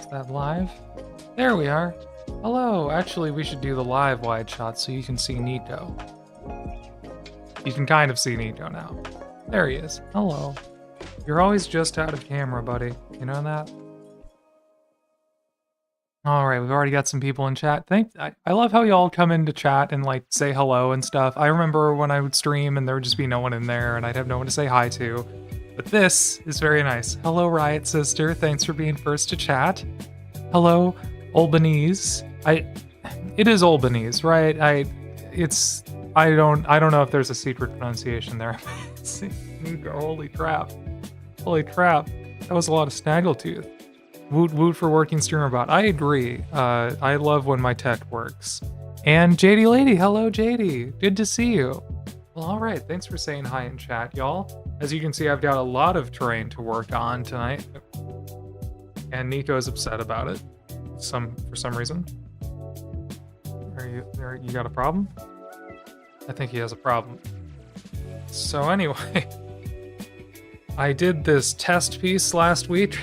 Is that live? There we are. Hello. Actually, we should do the live wide shot so you can see Nico. You can kind of see Nico now. There he is. Hello. You're always just out of camera, buddy. You know that? Alright, we've already got some people in chat. I love how y'all come into chat and like say hello and stuff. I remember when I would stream and there would just be no one in there and I'd have no one to say hi to. But this is very nice. Hello, Riot Sister. Thanks for being first to chat. Hello, Albanese. It is Albanese, right? I don't know if there's a secret pronunciation there. Holy crap. Holy crap. That was a lot of snaggletooth. Woot woot for working streamer bot. I agree. I love when my tech works. And JD Lady, hello JD. Good to see you. Well, alright, thanks for saying hi in chat, y'all. As you can see, I've got a lot of terrain to work on tonight. And Nico's upset about it. For some reason. You got a problem? I think he has a problem. So anyway, I did this test piece last week.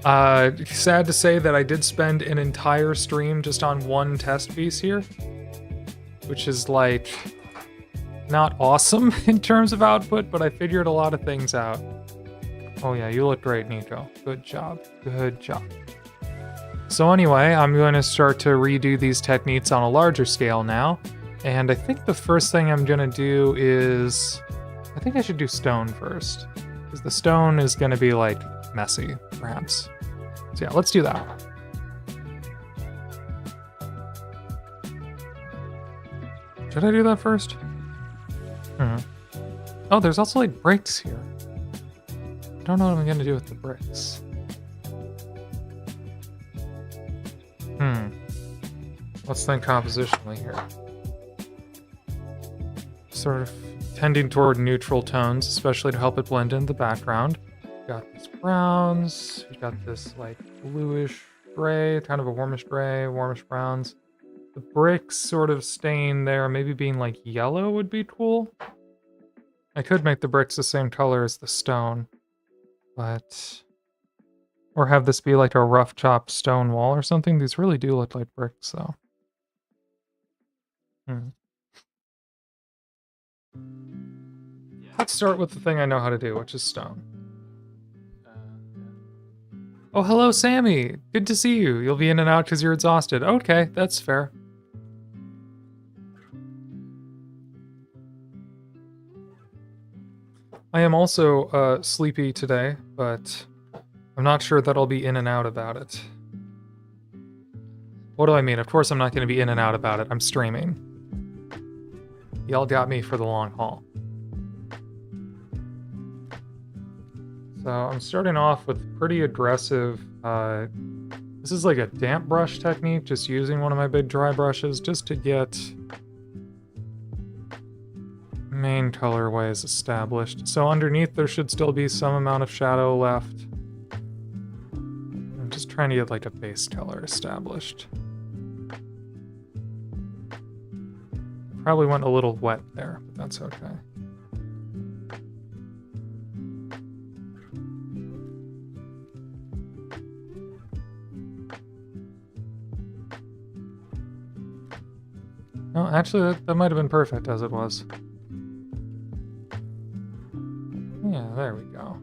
Sad to say that I did spend an entire stream just on one test piece here, which is like not awesome in terms of output, but I figured a lot of things out. Oh yeah, you look great, Nico. Good job. Good job. So anyway, I'm going to start to redo these techniques on a larger scale now, and I think the first thing I'm going to do is, I think I should do stone first, because the stone is going to be like messy, perhaps. So yeah, let's do that. Should I do that first? Oh, there's also like bricks here. I don't know what I'm gonna do with the bricks. Let's think compositionally here. Sort of tending toward neutral tones, especially to help it blend into the background. Got these browns, we got this like bluish gray, kind of a warmish gray, warmish browns. The bricks sort of staying there, maybe being like yellow would be cool. I could make the bricks the same color as the stone, but... Or have this be like a rough chopped stone wall or something. These really do look like bricks though. Let's start with the thing I know how to do, which is stone. Oh, hello, Sammy. Good to see you. You'll be in and out because you're exhausted. Okay, that's fair. I am also sleepy today, but I'm not sure that I'll be in and out about it. What do I mean? Of course I'm not going to be in and out about it. I'm streaming. Y'all got me for the long haul. So I'm starting off with pretty aggressive, this is like a damp brush technique, just using one of my big dry brushes just to get main colorways established. So underneath there should still be some amount of shadow left. I'm just trying to get like a base color established. Probably went a little wet there, but that's okay. No, actually, that might have been perfect as it was. Yeah, there we go.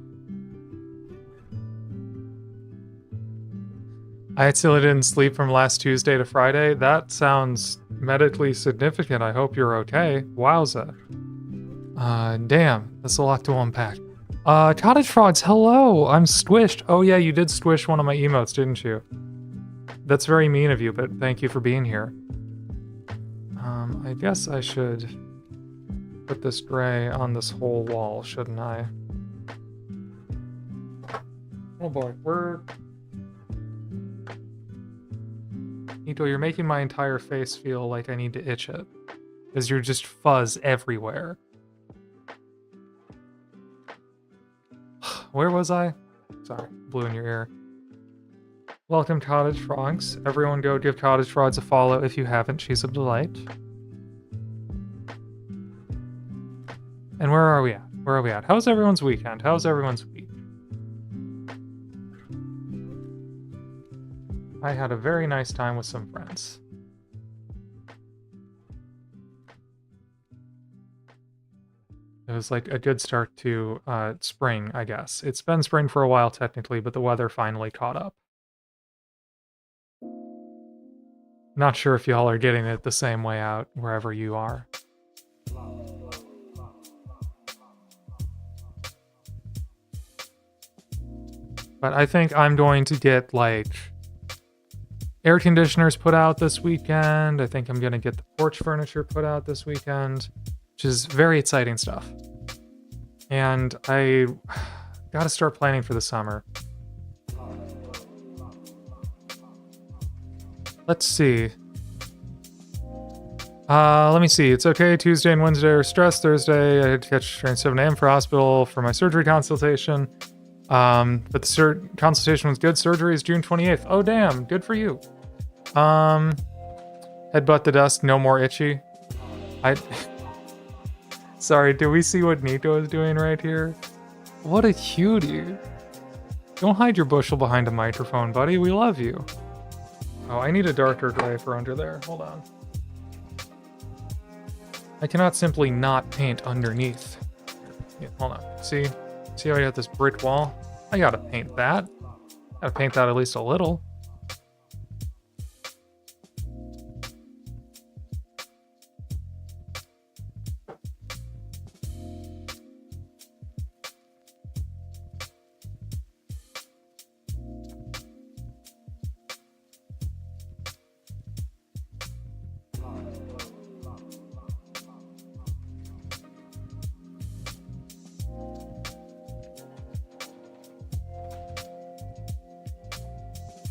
I still didn't sleep from last Tuesday to Friday. That sounds medically significant. I hope you're okay. Wowza. Damn, that's a lot to unpack. Cottage Frogs, hello! I'm squished. Oh yeah, you did squish one of my emotes, didn't you? That's very mean of you, but thank you for being here. I guess I should put this gray on this whole wall, shouldn't I? Oh boy, Nito, you're making my entire face feel like I need to itch it. Because you're just fuzz everywhere. Where was I? Sorry, blew in your ear. Welcome, Cottage Frogs. Everyone go give Cottage Frogs a follow if you haven't. She's a delight. And where are we at? Where are we at? How's everyone's weekend? How's everyone's week? I had a very nice time with some friends. It was like a good start to spring, I guess. It's been spring for a while technically, but the weather finally caught up. Not sure if y'all are getting it the same way out wherever you are. But I think I'm going to get like air conditioners put out this weekend. I think I'm going to get the porch furniture put out this weekend, which is very exciting stuff. And I got to start planning for the summer. Let's see. Let me see. It's okay. Tuesday and Wednesday are stressed. Thursday, I had to catch train 7 a.m. for hospital for my surgery consultation. But the consultation was good. Surgery is June 28th. Oh, damn. Good for you. Headbutt the dust. No more itchy. Sorry, do we see what Nico is doing right here? What a cutie. Don't hide your bushel behind a microphone, buddy. We love you. Oh, I need a darker gray for under there. Hold on. I cannot simply not paint underneath. Yeah, hold on. See how I got this brick wall? I gotta paint that. Gotta paint that at least a little.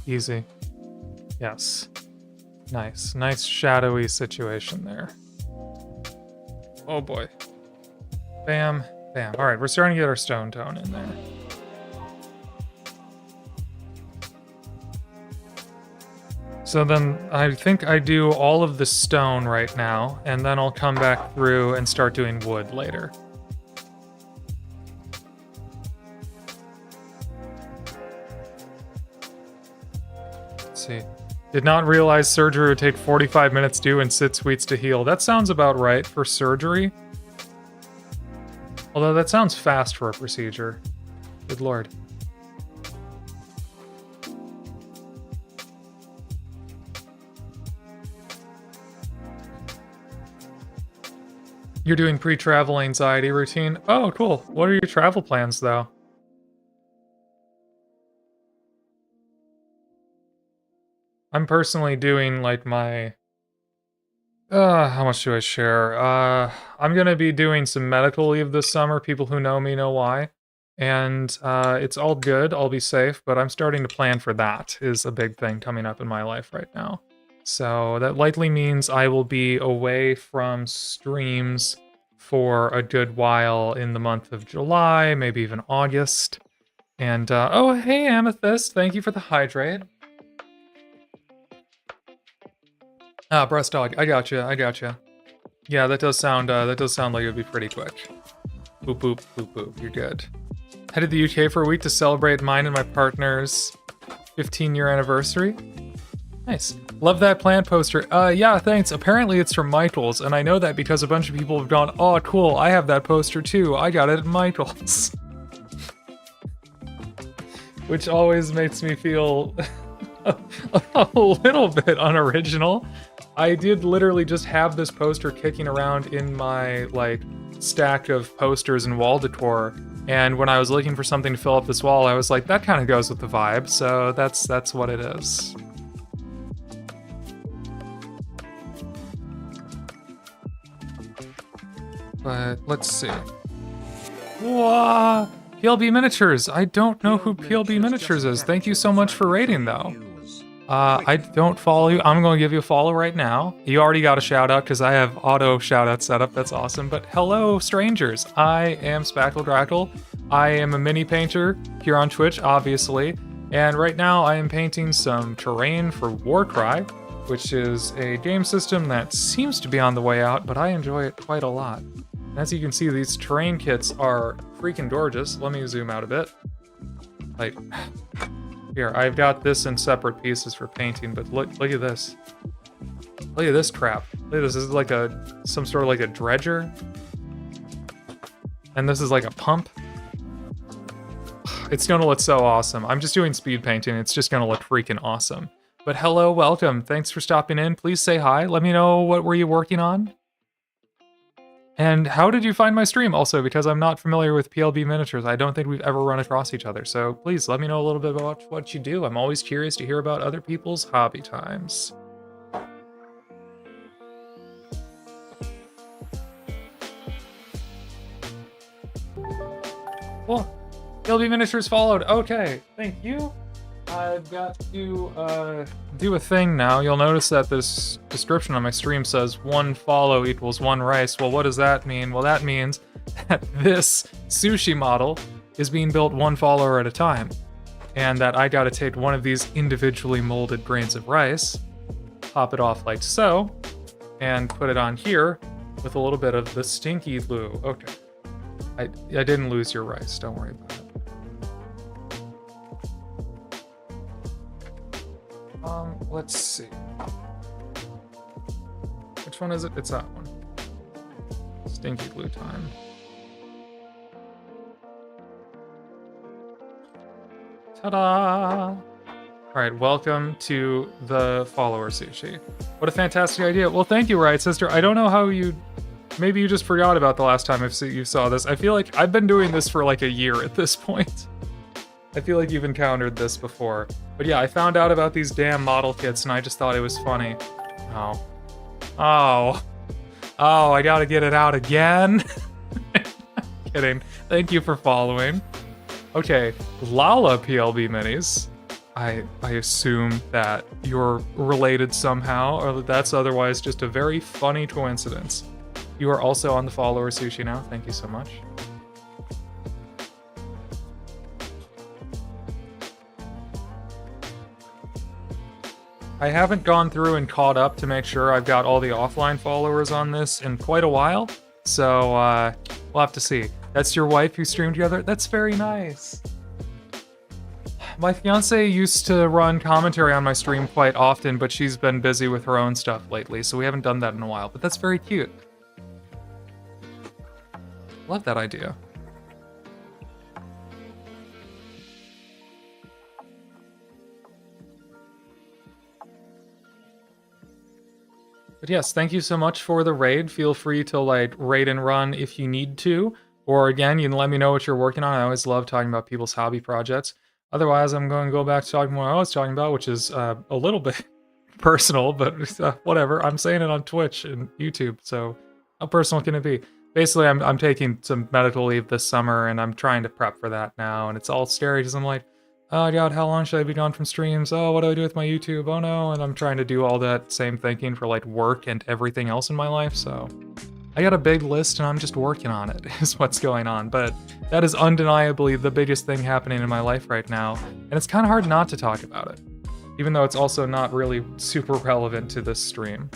Easy. Yes. Nice. Nice shadowy situation there. Oh boy. Bam. Bam. Alright, we're starting to get our stone tone in there. So then I think I do all of the stone right now, and then I'll come back through and start doing wood later. See. Did not realize surgery would take 45 minutes due and 6 weeks to heal. That sounds about right for surgery. Although that sounds fast for a procedure. Good lord. You're doing pre-travel anxiety routine? Oh, cool. What are your travel plans, though? I'm personally doing like my how much do I share? I'm gonna be doing some medical leave this summer. People who know me know why. And it's all good, I'll be safe, but I'm starting to plan for that is a big thing coming up in my life right now. So that likely means I will be away from streams for a good while in the month of July, maybe even August. And oh hey Amethyst, thank you for the hydrate. Ah, breast dog. I gotcha. Yeah, that does sound like it would be pretty quick. Boop boop boop boop. You're good. Headed to the UK for a week to celebrate mine and my partner's 15-year anniversary. Nice. Love that plant poster. Yeah, thanks. Apparently it's from Michael's, and I know that because a bunch of people have gone, oh, cool, I have that poster too. I got it at Michael's. Which always makes me feel a little bit unoriginal. I did literally just have this poster kicking around in my, like, stack of posters and wall decor, and when I was looking for something to fill up this wall, I was like, that kind of goes with the vibe, so that's what it is. But, let's see. Whoa! PLB Miniatures! I don't know who PLB Miniatures is. Thank you so much for rating, though. I don't follow you. I'm going to give you a follow right now. You already got a shout out because I have auto shout out set up. That's awesome. But hello, strangers. I am Spackle Drackle. I am a mini painter here on Twitch, obviously. And right now I am painting some terrain for Warcry, which is a game system that seems to be on the way out, but I enjoy it quite a lot. And as you can see, these terrain kits are freaking gorgeous. Let me zoom out a bit. Like, Here, I've got this in separate pieces for painting, but look at this. Look at this crap. Look at this. This is like some sort of like a dredger. And this is like a pump. It's gonna look so awesome. I'm just doing speed painting. It's just gonna look freaking awesome. But hello, welcome. Thanks for stopping in. Please say hi. Let me know what were you working on. And how did you find my stream? Also, because I'm not familiar with PLB miniatures, I don't think we've ever run across each other. So please let me know a little bit about what you do. I'm always curious to hear about other people's hobby times. Well, PLB miniatures followed. Okay, thank you. I've got to do a thing now. You'll notice that this description on my stream says 1 follow equals 1 rice. Well, what does that mean? Well, that means that this sushi model is being built 1 follower at a time. And that I gotta take one of these individually molded grains of rice, pop it off like so, and put it on here with a little bit of the stinky glue. Okay. I didn't lose your rice, don't worry about it. Let's see. Which one is it? It's that one. Stinky glue time. Ta-da! Alright, welcome to the follower sushi. What a fantastic idea. Well, thank you, Riot Sister. I don't know how you... Maybe you just forgot about the last time you saw this. I feel like I've been doing this for like a year at this point. I feel like you've encountered this before. But yeah, I found out about these damn model kits and I just thought it was funny. Oh. Oh. Oh, I gotta get it out again? Kidding. Thank you for following. Okay, Lala PLB Minis. I assume that you're related somehow, or that that's otherwise just a very funny coincidence. You are also on the follower sushi now. Thank you so much. I haven't gone through and caught up to make sure I've got all the offline followers on this in quite a while, so we'll have to see. That's your wife who streamed together? That's very nice. My fiance used to run commentary on my stream quite often, but she's been busy with her own stuff lately, so we haven't done that in a while, but that's very cute. Love that idea. But yes, thank you so much for the raid. Feel free to like raid and run if you need to. Or again, you can let me know what you're working on. I always love talking about people's hobby projects. Otherwise, I'm going to go back to talking what I was talking about, which is a little bit personal, but whatever. I'm saying it on Twitch and YouTube, so how personal can it be? Basically, I'm taking some medical leave this summer, and I'm trying to prep for that now, and it's all scary because I'm like, oh god, how long should I be gone from streams? Oh, what do I do with my YouTube? Oh no, and I'm trying to do all that same thinking for like work and everything else in my life, so I got a big list and I'm just working on it, is what's going on. But that is undeniably the biggest thing happening in my life right now, and it's kind of hard not to talk about it, even though it's also not really super relevant to this stream.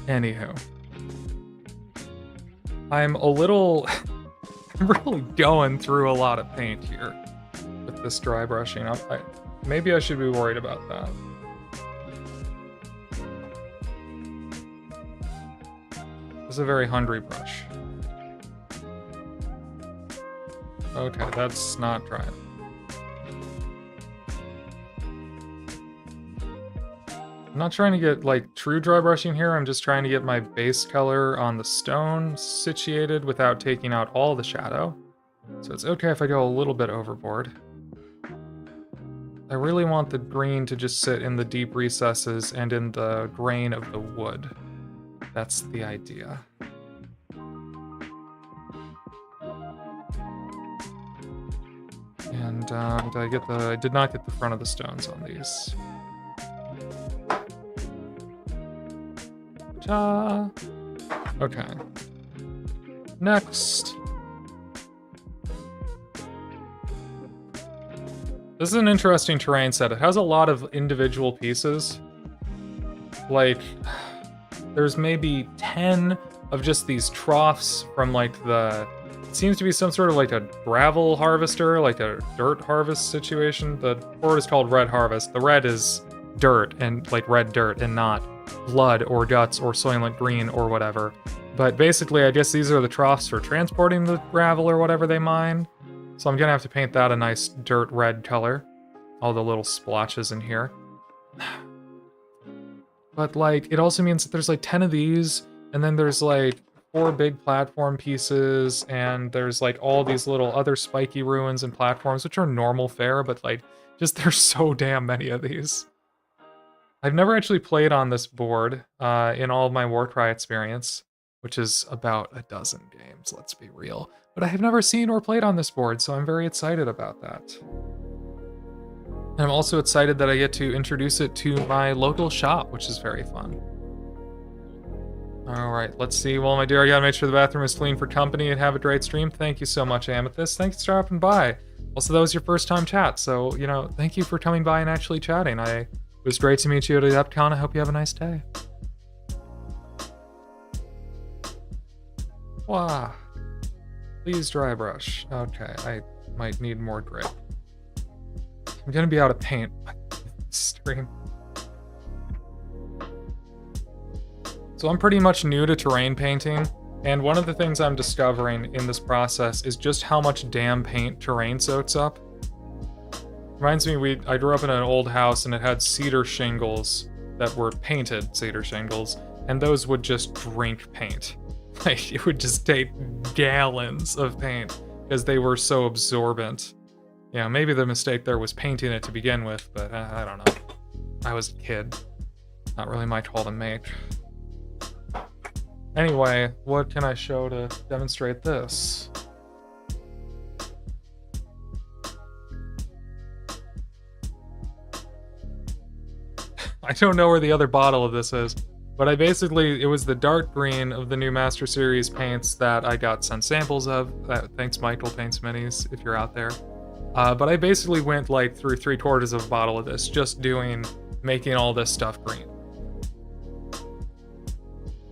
Anywho. I'm a little... I'm really going through a lot of paint here with this dry brushing. Maybe I should be worried about that. This is a very hungry brush. Okay, that's not dry. I'm not trying to get like true dry brushing here, I'm just trying to get my base color on the stone situated without taking out all the shadow. So it's okay if I go a little bit overboard. I really want the green to just sit in the deep recesses and in the grain of the wood. That's the idea. And I did not get the front of the stones on these. Okay. Next. This is an interesting terrain set. It has a lot of individual pieces. Like, there's maybe 10 of just these troughs from like the It seems to be some sort of like a gravel harvester, like a dirt harvest situation. The board is called Red Harvest. The red is dirt, and like red dirt, and not blood or guts or Soylent Green or whatever. But basically, I guess these are the troughs for transporting the gravel or whatever they mine. So I'm gonna have to paint that a nice dirt red color. All the little splotches in here. But like, it also means that there's like 10 of these, and then there's like 4 big platform pieces, and there's like all these little other spiky ruins and platforms, which are normal fare, but like, just there's so damn many of these. I've never actually played on this board in all of my Warcry experience, which is about a dozen games, let's be real. But I have never seen or played on this board, so I'm very excited about that. And I'm also excited that I get to introduce it to my local shop, which is very fun. All right, let's see. Well, my dear, I gotta make sure the bathroom is clean for company and have a great stream. Thank you so much, Amethyst. Thanks for dropping by. Also, that was your first time chat, so, you know, thank you for coming by and actually chatting. It was great to meet you at Adepticon. I hope you have a nice day. Wow. Please Drybrush. Okay, I might need more grit. I'm gonna be out of paint by stream. So I'm pretty much new to terrain painting, and one of the things I'm discovering in this process is just how much damn paint terrain soaks up. Reminds me, I grew up in an old house and it had cedar shingles that were painted cedar shingles, and those would just drink paint. Like, it would just take gallons of paint because they were so absorbent. Yeah, maybe the mistake there was painting it to begin with, but I don't know. I was a kid. Not really my call to make. Anyway, what can I show to demonstrate this? I don't know where the other bottle of this is, but it was the dark green of the new Master Series paints that I got sent samples of. Thanks, Michael Paints Minis, if you're out there. But I basically went like through 3/4 of a bottle of this, just making all this stuff green.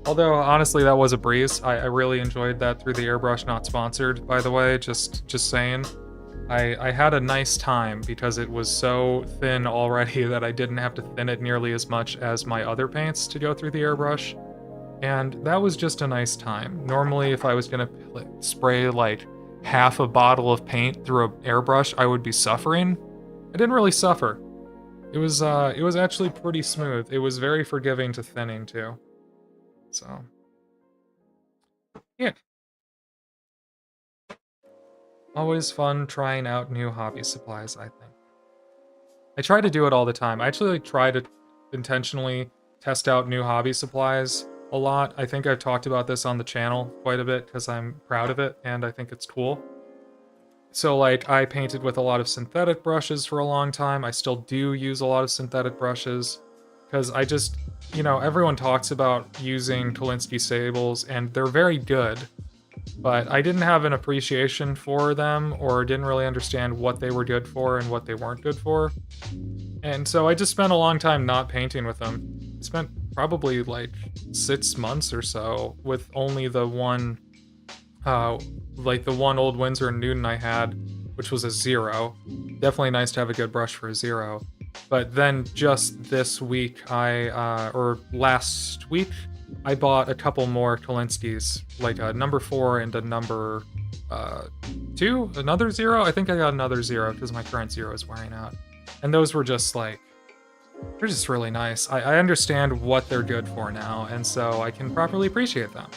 Although, honestly, that was a breeze. I really enjoyed that through the airbrush, not sponsored, by the way, just saying. I had a nice time because it was so thin already that I didn't have to thin it nearly as much as my other paints to go through the airbrush. And that was just a nice time. Normally, if I was gonna spray like half a bottle of paint through an airbrush, I would be suffering. I didn't really suffer. It was actually pretty smooth. It was very forgiving to thinning too. So, yeah. Always fun trying out new hobby supplies, I think. I try to do it all the time. I actually try to intentionally test out new hobby supplies a lot. I think I've talked about this on the channel quite a bit because I'm proud of it and I think it's cool. So like, I painted with a lot of synthetic brushes for a long time. I still do use a lot of synthetic brushes because I just, you know, everyone talks about using Kolinsky sables and they're very good, but I didn't have an appreciation for them or didn't really understand what they were good for and what they weren't good for. And so I just spent a long time not painting with them. I spent probably like 6 months or so with only the one, like the one Old Windsor and Newton I had, which was a 0. Definitely nice to have a good brush for a 0. But then just this week, or last week, I bought a couple more Kolinskys, like a number 4 and a number 2, another 0. I think I got another 0 because my current 0 is wearing out. And those were just like, they're just really nice. I understand what they're good for now, and so I can properly appreciate them.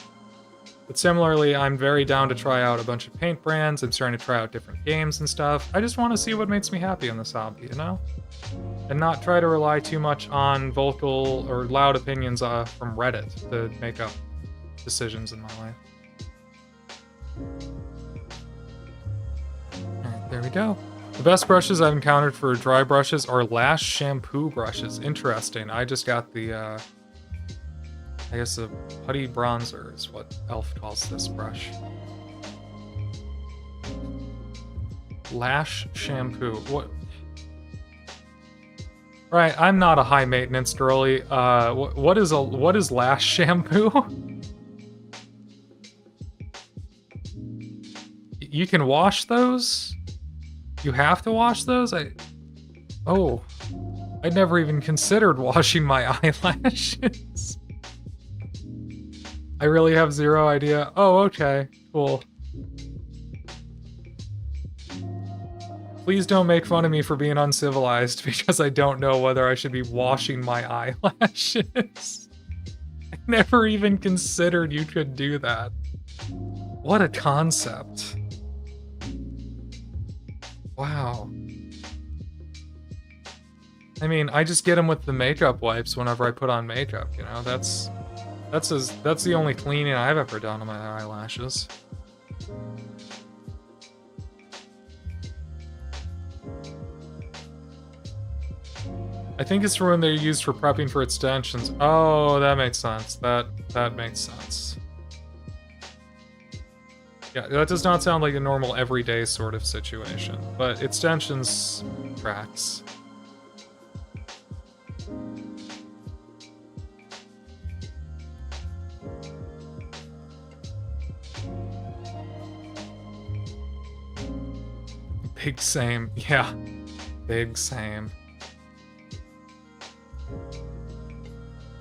But similarly, I'm very down to try out a bunch of paint brands. I'm starting to try out different games and stuff. I just want to see what makes me happy in this hobby, you know? And not try to rely too much on vocal or loud opinions from Reddit to make up decisions in my life. Alright, there we go. The best brushes I've encountered for dry brushes are Lash shampoo brushes. Interesting. I just got the, I guess a putty bronzer is what Elf calls this brush. Lash shampoo. What? Right, I'm not a high maintenance girly. What is lash shampoo? You can wash those? You have to wash those? Oh, I'd never even considered washing my eyelashes. I really have zero idea. Oh, okay, cool. Please don't make fun of me for being uncivilized because I don't know whether I should be washing my eyelashes. I never even considered you could do that. What a concept. Wow. I mean, I just get them with the makeup wipes whenever I put on makeup, you know? That's the only cleaning I've ever done on my eyelashes. I think it's for when they're used for prepping for extensions. Oh, that makes sense. That makes sense. Yeah, that does not sound like a normal everyday sort of situation, but extensions tracks. Big same. Yeah. Big same.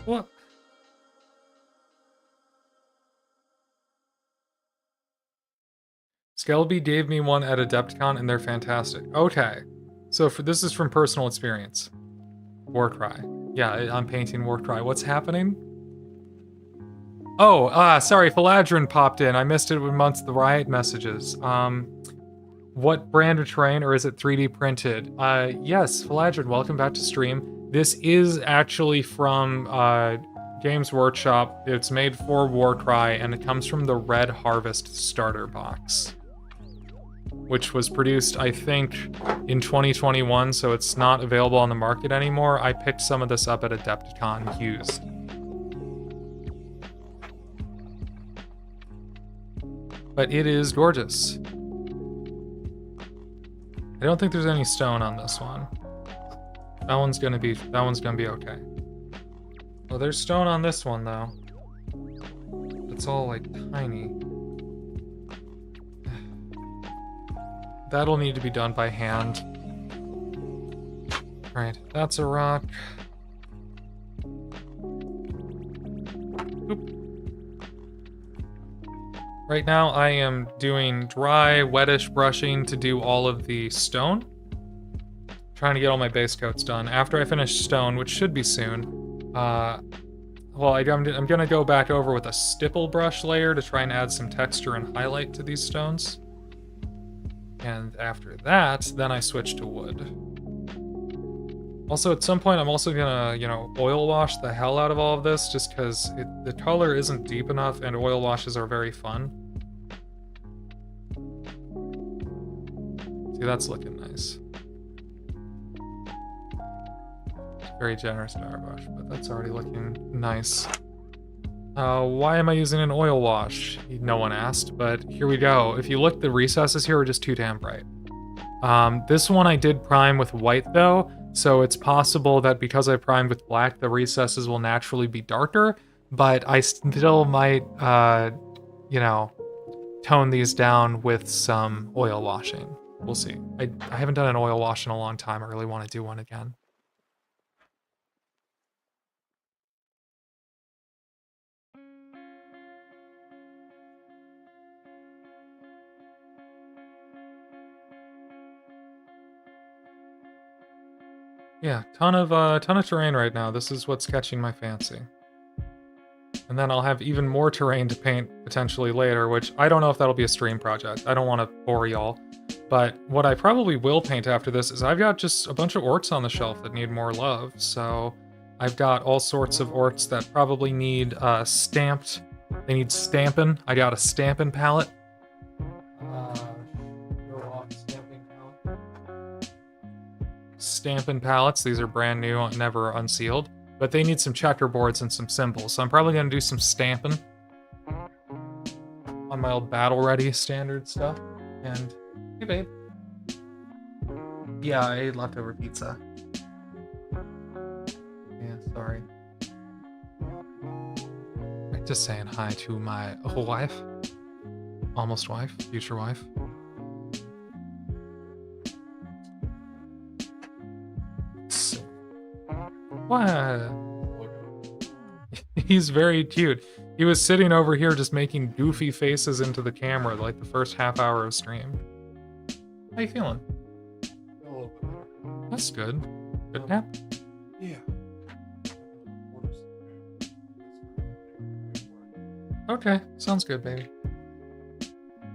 What? Skelby gave me one at Adepticon and they're fantastic. Okay. So this is from personal experience. Warcry. Yeah, I'm painting Warcry. What's happening? Oh, sorry, Philadron popped in. I missed it amongst the riot messages. What brand of terrain, or is it 3D printed? Yes, Philadron, welcome back to stream. This is actually from Games Workshop. It's made for Warcry, and it comes from the Red Harvest starter box, which was produced, I think, in 2021, so it's not available on the market anymore. I picked some of this up at Adepticon used. But it is gorgeous. I don't think there's any stone on this one. That one's gonna be okay. Oh, there's stone on this one though. It's all like tiny. That'll need to be done by hand. Alright, that's a rock. Oop. Right now I am doing dry, wettish brushing to do all of the stone. Trying to get all my base coats done. After I finish stone, which should be soon, well, I'm gonna go back over with a stipple brush layer to try and add some texture and highlight to these stones. And after that, then I switch to wood. Also, at some point, I'm also gonna, oil wash the hell out of all of this, just because the color isn't deep enough, and oil washes are very fun. See, that's looking nice. Very generous Drybrush, but that's already looking nice. Why am I using an oil wash? No one asked, but here we go. If you look, the recesses here are just too damn bright. This one I did prime with white though, so it's possible that because I primed with black, the recesses will naturally be darker, but I still might, tone these down with some oil washing. We'll see. I haven't done an oil wash in a long time. I really want to do one again. Yeah, ton of terrain right now. This is what's catching my fancy. And then I'll have even more terrain to paint potentially later, which I don't know if that'll be a stream project. I don't want to bore y'all. But what I probably will paint after this is I've got just a bunch of orcs on the shelf that need more love. So I've got all sorts of orcs that probably need stamped. They need stamping. I got a stamping palette. Stampin' palettes. These are brand new, never unsealed, but they need some checkerboards and some symbols. So I'm probably going to do some stamping on my old battle ready standard stuff. And hey, babe. Yeah, I ate leftover pizza. Yeah, sorry. Just saying hi to my wife, almost wife, future wife. What? He's very cute. He was sitting over here just making goofy faces into the camera like the first half hour of stream. How you feeling? A little bit better. That's good. Good nap? Yeah. Okay, sounds good, baby.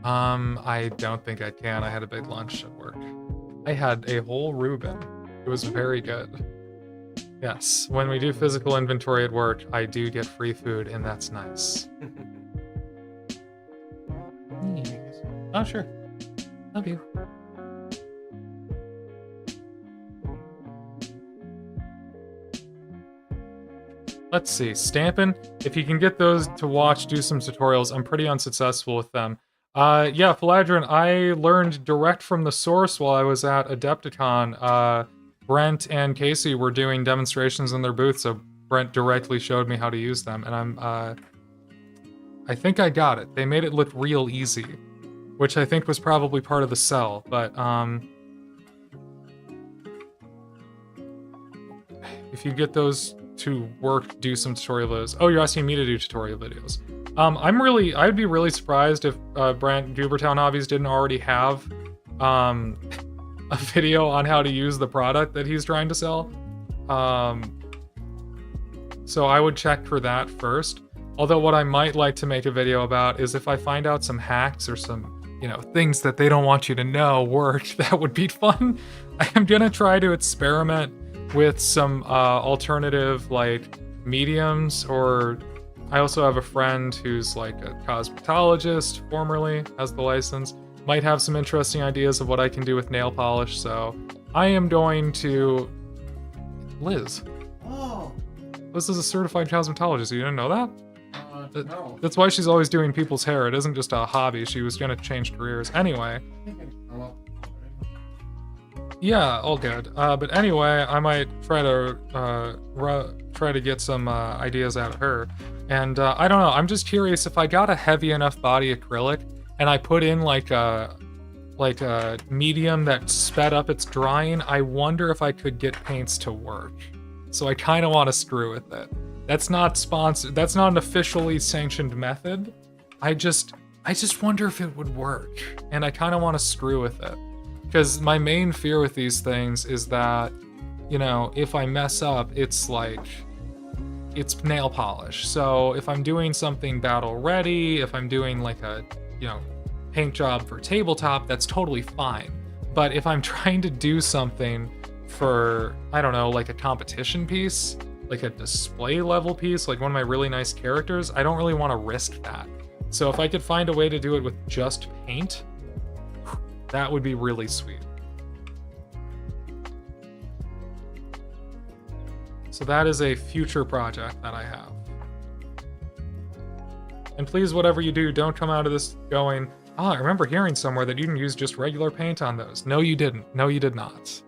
I don't think I can. I had a big lunch at work. I had a whole Reuben. It was very good. Yes, when we do physical inventory at work, I do get free food, and that's nice. Oh, sure. Love you. Let's see, Stampin', if you can get those to watch, do some tutorials. I'm pretty unsuccessful with them. Yeah, Philadron, I learned direct from the source while I was at Adepticon. Brent and Casey were doing demonstrations in their booth, so Brent directly showed me how to use them, and I think I got it. They made it look real easy, which I think was probably part of the sell, but, if you get those to work, do some tutorial videos. Oh, you're asking me to do tutorial videos. I'd be really surprised if Brent Goobertown Hobbies didn't already have a video on how to use the product that he's trying to sell. So I would check for that first. Although what I might like to make a video about is if I find out some hacks or some, you know, things that they don't want you to know work, that would be fun. I am gonna try to experiment with some alternative like mediums, or I also have a friend who's like a cosmetologist formerly, has the license, might have some interesting ideas of what I can do with nail polish, so I am going to... Liz. Oh. Liz is a certified cosmetologist, you didn't know that? No. That's why she's always doing people's hair, it isn't just a hobby, she was gonna change careers. Anyway. Yeah, all good. But anyway, I might try to get some ideas out of her. And I don't know, I'm just curious if I got a heavy enough body acrylic and I put in like a medium that sped up its drying, I wonder if I could get paints to work. So I kind of want to screw with it. That's not sponsored. That's not an officially sanctioned method. I just wonder if it would work, and I kind of want to screw with it. Because my main fear with these things is that, you know, if I mess up, it's like, it's nail polish. So if I'm doing something battle ready, if I'm doing like a, you know, paint job for tabletop, that's totally fine. But if I'm trying to do something for, I don't know, like a competition piece, like a display level piece, like one of my really nice characters, I don't really want to risk that. So if I could find a way to do it with just paint, that would be really sweet. So that is a future project that I have. And please, whatever you do, don't come out of this going, I remember hearing somewhere that you can use just regular paint on those. No, you didn't. No, you did not.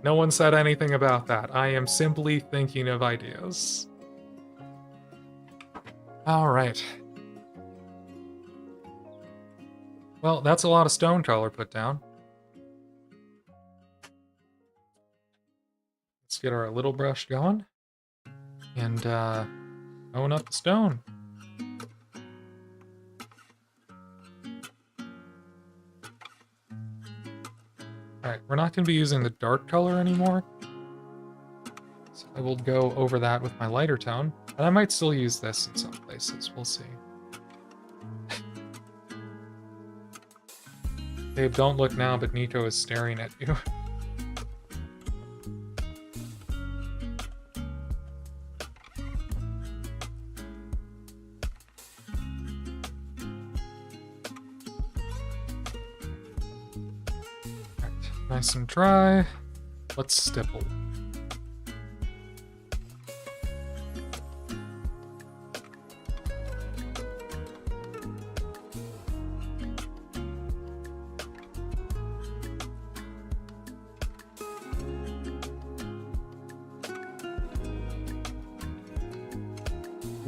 No one said anything about that. I am simply thinking of ideas. All right. Well, that's a lot of stone color put down. Let's get our little brush going and own up the stone. Alright, we're not going to be using the dark color anymore. So I will go over that with my lighter tone. And I might still use this in some places. We'll see. Babe, don't look now, but Nico is staring at you. Nice and dry. Let's stipple.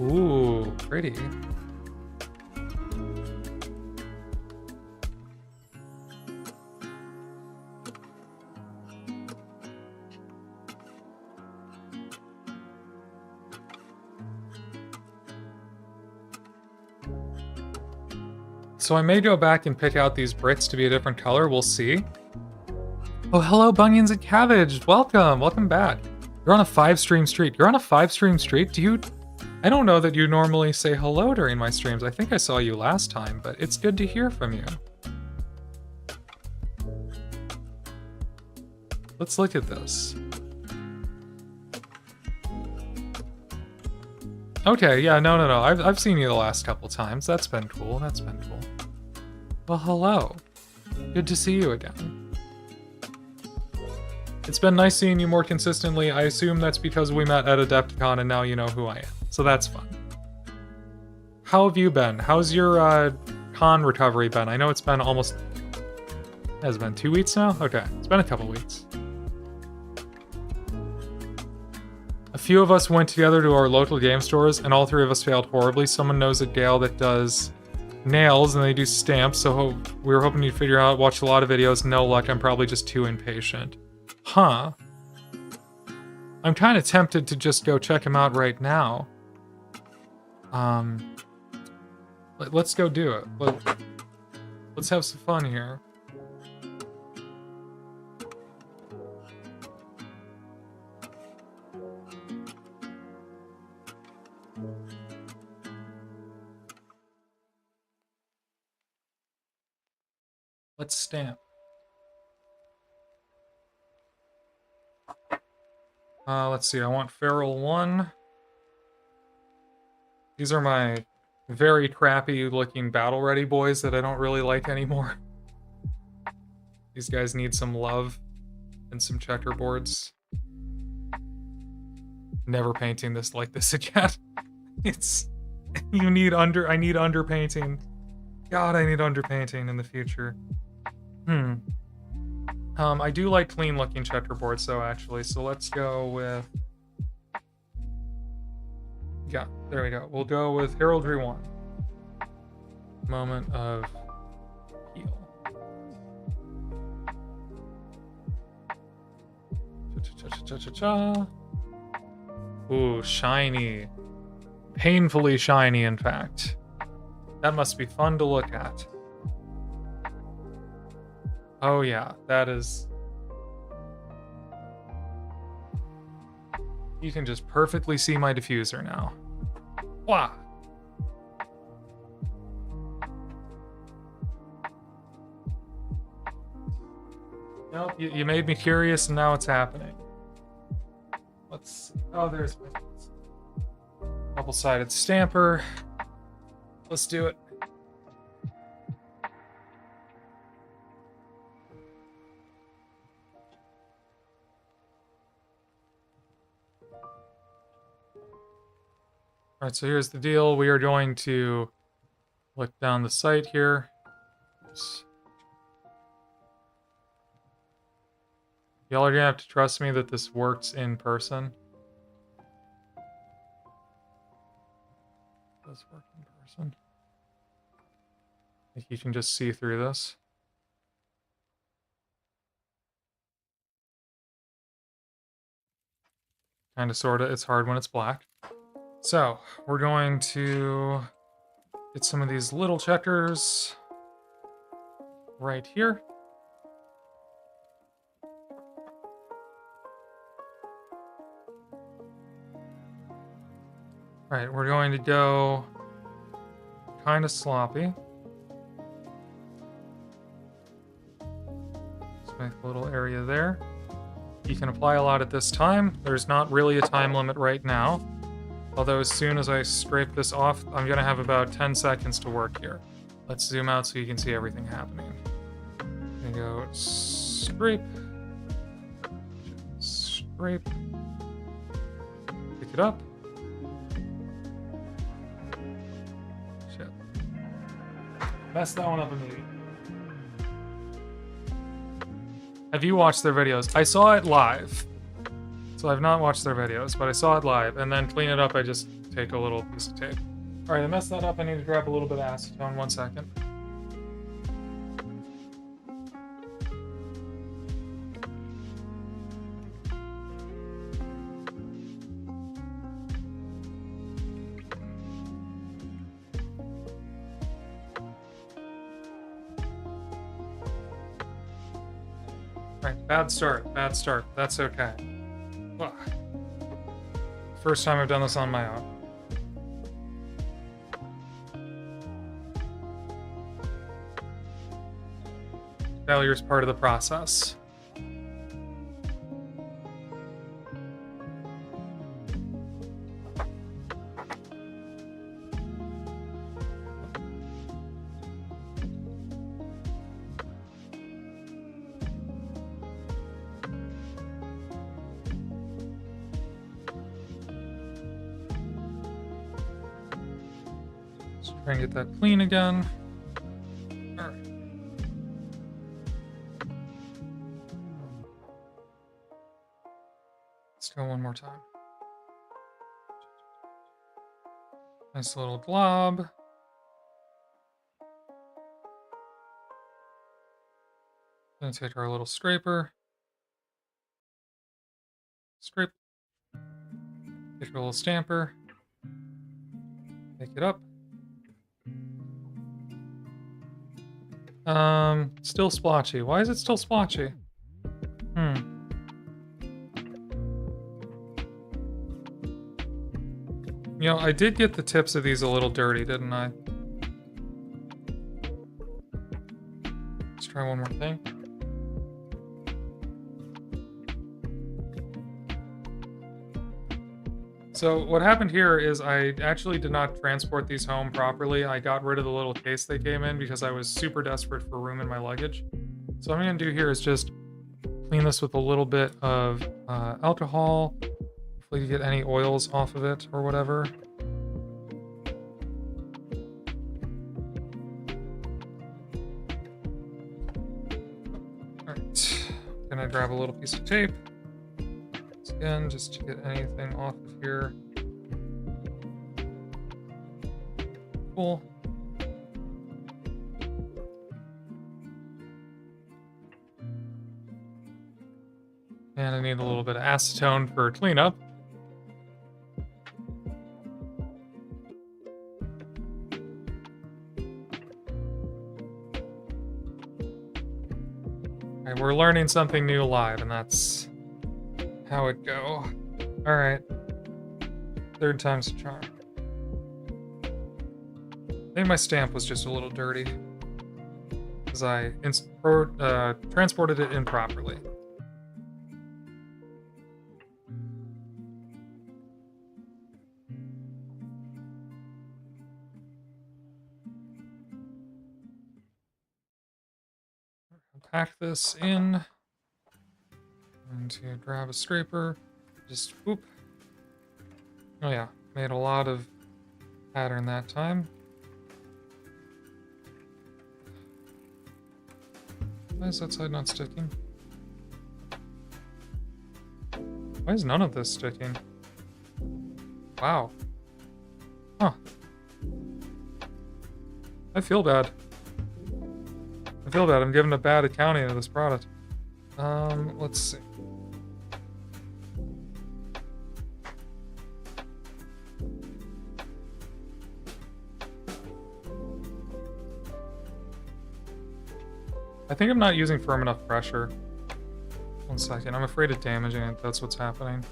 Ooh, pretty. so I may go back and pick out these bricks to be a different color. We'll see. Oh, hello, Bunions and Cabbage. Welcome. Welcome back. You're on a 5-stream streak. You're on a 5-stream streak? I don't know that you normally say hello during my streams. I think I saw you last time, but it's good to hear from you. Let's look at this. Okay, yeah, no. I've seen you the last couple times. That's been cool. That's been cool. Well, hello. Good to see you again. It's been nice seeing you more consistently. I assume that's because we met at Adepticon and now you know who I am. So that's fun. How have you been? How's your con recovery been? I know it's been almost... Has it been 2 weeks now? Okay, it's been a couple weeks. A few of us went together to our local game stores and all 3 of us failed horribly. Someone knows a gal that does nails and they do stamps, so we were hoping you'd figure out, watched a lot of videos. No luck, I'm probably just too impatient. Huh. I'm kind of tempted to just go check him out right now. Let's go do it. Let's have some fun here. Let's stamp. Let's see, I want Feral 1. These are my very crappy looking battle ready boys that I don't really like anymore. These guys need some love and some checkerboards. Never painting this like this again. It's... I need underpainting. God, I need underpainting in the future. I do like clean looking checkerboards though, actually, so let's go with... Yeah, there we go. We'll go with Heraldry 1. Moment of heal. Cha-cha-cha-cha-cha-cha. Ooh, shiny. Painfully shiny, in fact. That must be fun to look at. Oh yeah, that is... You can just perfectly see my diffuser now. Wow. Nope, you made me curious and now it's happening. Let's see. Oh, there's my double-sided stamper. Let's do it. Alright, so here's the deal. We are going to look down the site here. Oops. Y'all are gonna have to trust me that this works in person. It does work in person. I think you can just see through this. Kinda sorta, it's hard when it's black. So, we're going to get some of these little checkers right here. Right, we're going to go kind of sloppy. Let's make a little area there. You can apply a lot at this time. There's not really a time limit right now. Although as soon as I scrape this off, I'm gonna have about 10 seconds to work here. Let's zoom out so you can see everything happening. I'm gonna go scrape, scrape, pick it up. Shit. Messed that one up immediately. Have you watched their videos? I saw it live. So I've not watched their videos, but I saw it live, and then clean it up, I just take a little piece of tape. Alright, I messed that up, I need to grab a little bit of acetone, 1 second. Alright, bad start, bad start. That's okay. Ugh. First time I've done this on my own. Failure is part of the process. Let's try and get that clean again. Alright. Let's go one more time. Nice little glob. Gonna take our little scraper. Scrape. Take our little stamper. Pick it up. Still splotchy. Why is it still splotchy? You know, I did get the tips of these a little dirty, didn't I? Let's try one more thing. So what happened here is I actually did not transport these home properly. I got rid of the little case they came in because I was super desperate for room in my luggage. So what I'm going to do here is just clean this with a little bit of alcohol. Hopefully you get any oils off of it or whatever. Alright, gonna grab a little piece of tape. Once again, just to get anything off of here. Cool. And I need a little bit of acetone for cleanup. Alright, we're learning something new live, and that's how it go. Alright. Third time's a charm. I think my stamp was just a little dirty. Because I transported it improperly. Pack this in. And to grab a scraper, just whoop. Oh yeah, made a lot of pattern that time. Why is that side not sticking? Why is none of this sticking? Wow. Huh. I feel bad. I feel bad. I'm giving a bad accounting of this product. Let's see. I think I'm not using firm enough pressure. One second. I'm afraid of damaging it. That's what's happening.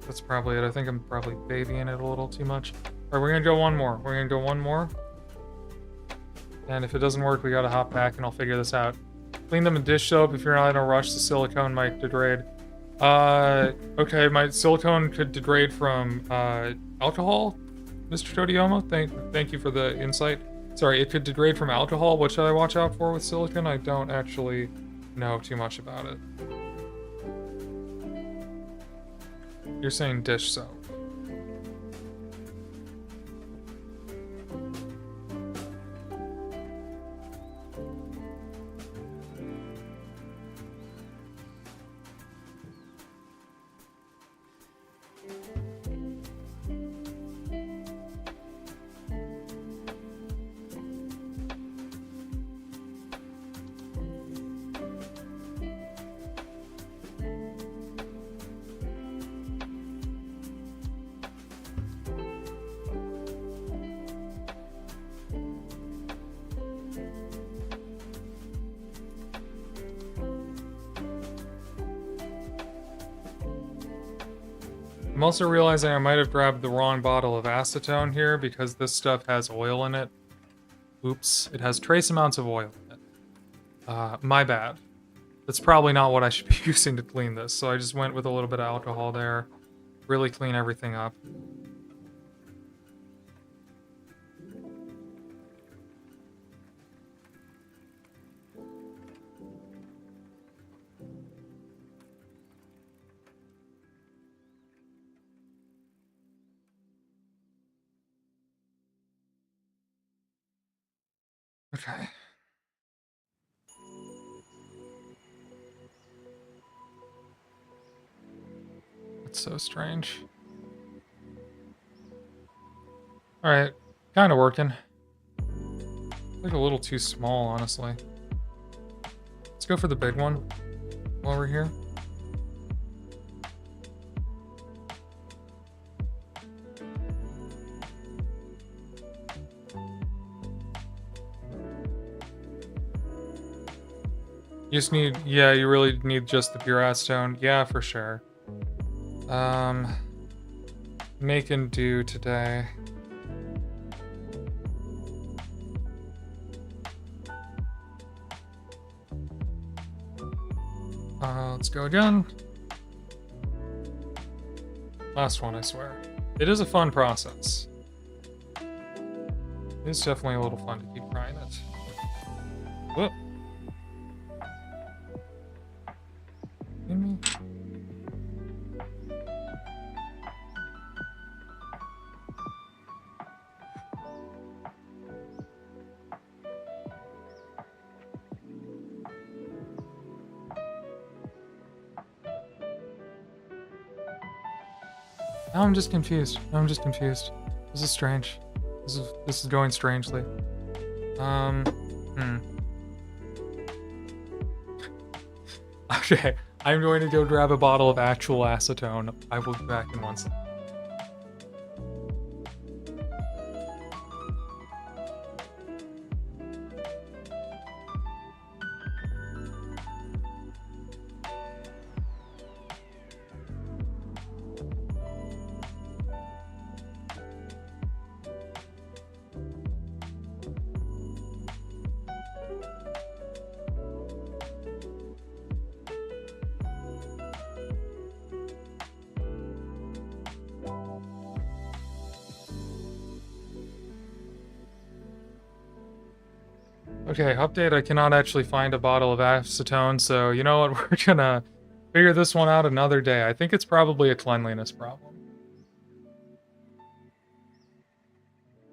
That's probably it. I think I'm probably babying it a little too much. Alright, we're gonna go one more. We're gonna go one more. And if it doesn't work, we gotta hop back and I'll figure this out. Clean them in dish soap. If you're not in a rush, the silicone might degrade. Okay, my silicone could degrade from alcohol, Mr. Todiomo. Thank you for the insight. Sorry, it could degrade from alcohol. What should I watch out for with silicone? I don't actually know too much about it. You're saying dish soap. I'm also realizing I might have grabbed the wrong bottle of acetone here because this stuff has oil in it. Oops, it has trace amounts of oil in it. My bad. That's probably not what I should be using to clean this, so I just went with a little bit of alcohol there. Really clean everything up. Okay. That's so strange. Alright, kind of working. Like a little too small, honestly. Let's go for the big one while we're here. You just need, yeah, you really need just the pure acetone. Yeah, for sure. Make and do today. Let's go again. Last one, I swear. It is a fun process. It's definitely a little fun to keep trying it. Whoop. Me? Now I'm just confused. Now I'm just confused. This is strange. This is going strangely. Okay, I'm going to go grab a bottle of actual acetone. I will be back in 1 second. Okay, update, I cannot actually find a bottle of acetone, so you know what, we're gonna figure this one out another day. I think it's probably a cleanliness problem.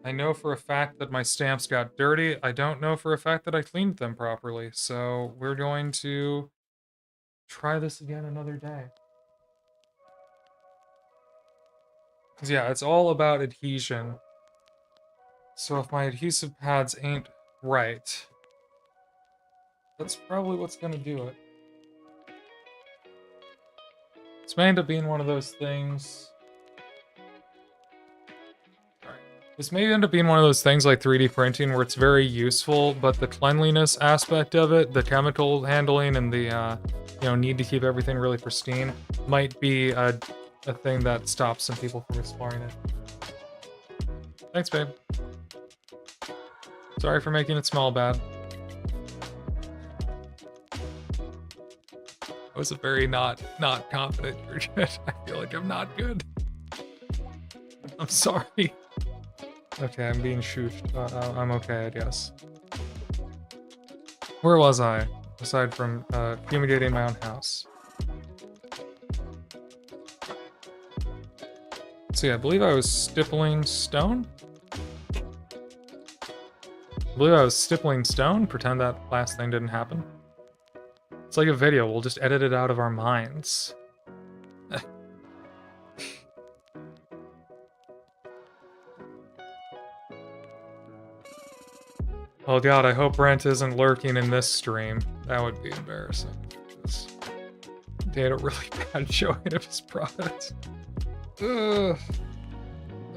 I know for a fact that my stamps got dirty. I don't know for a fact that I cleaned them properly, so we're going to try this again another day. Because yeah, it's all about adhesion. So if my adhesive pads ain't right, that's probably what's gonna do it. This may end up being one of those things. This may end up being one of those things like 3D printing where it's very useful, but the cleanliness aspect of it, the chemical handling, and the need to keep everything really pristine might be a thing that stops some people from exploring it. Thanks, babe. Sorry for making it smell bad. I was a very not confident Bridget. I feel like I'm not good. I'm sorry. Okay, I'm being shooshed. I'm okay, I guess. Where was I? Aside from fumigating my own house. So yeah, I believe I was stippling stone? Pretend that last thing didn't happen. It's like a video, we'll just edit it out of our minds. Oh god, I hope Brent isn't lurking in this stream. That would be embarrassing. He had a really bad showing of his product.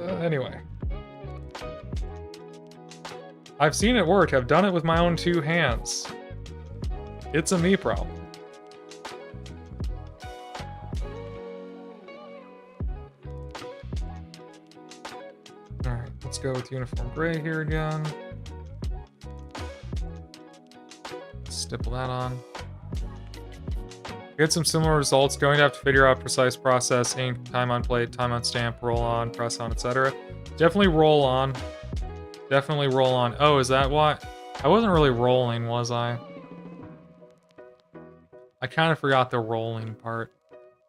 Anyway. I've seen it work. I've done it with my own 2 hands. It's a me problem. Let's go with uniform gray here again. Stipple that on. Get some similar results. Going to have to figure out precise process, ink, time on plate, time on stamp, roll on, press on, etc. Definitely roll on. Definitely roll on. Oh, is that why? I wasn't really rolling, was I? I kind of forgot the rolling part.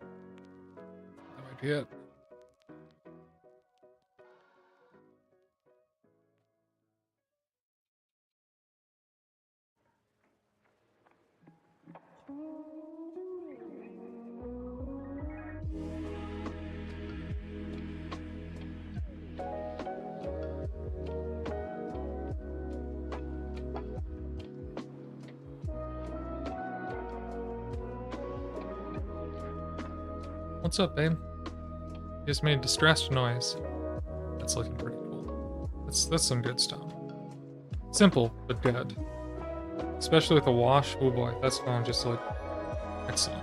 That might be it. What's up, babe? You just made distressed noise. That's looking pretty cool. That's some good stuff. Simple, but good. Especially with the wash. Oh boy, that's going to just look excellent.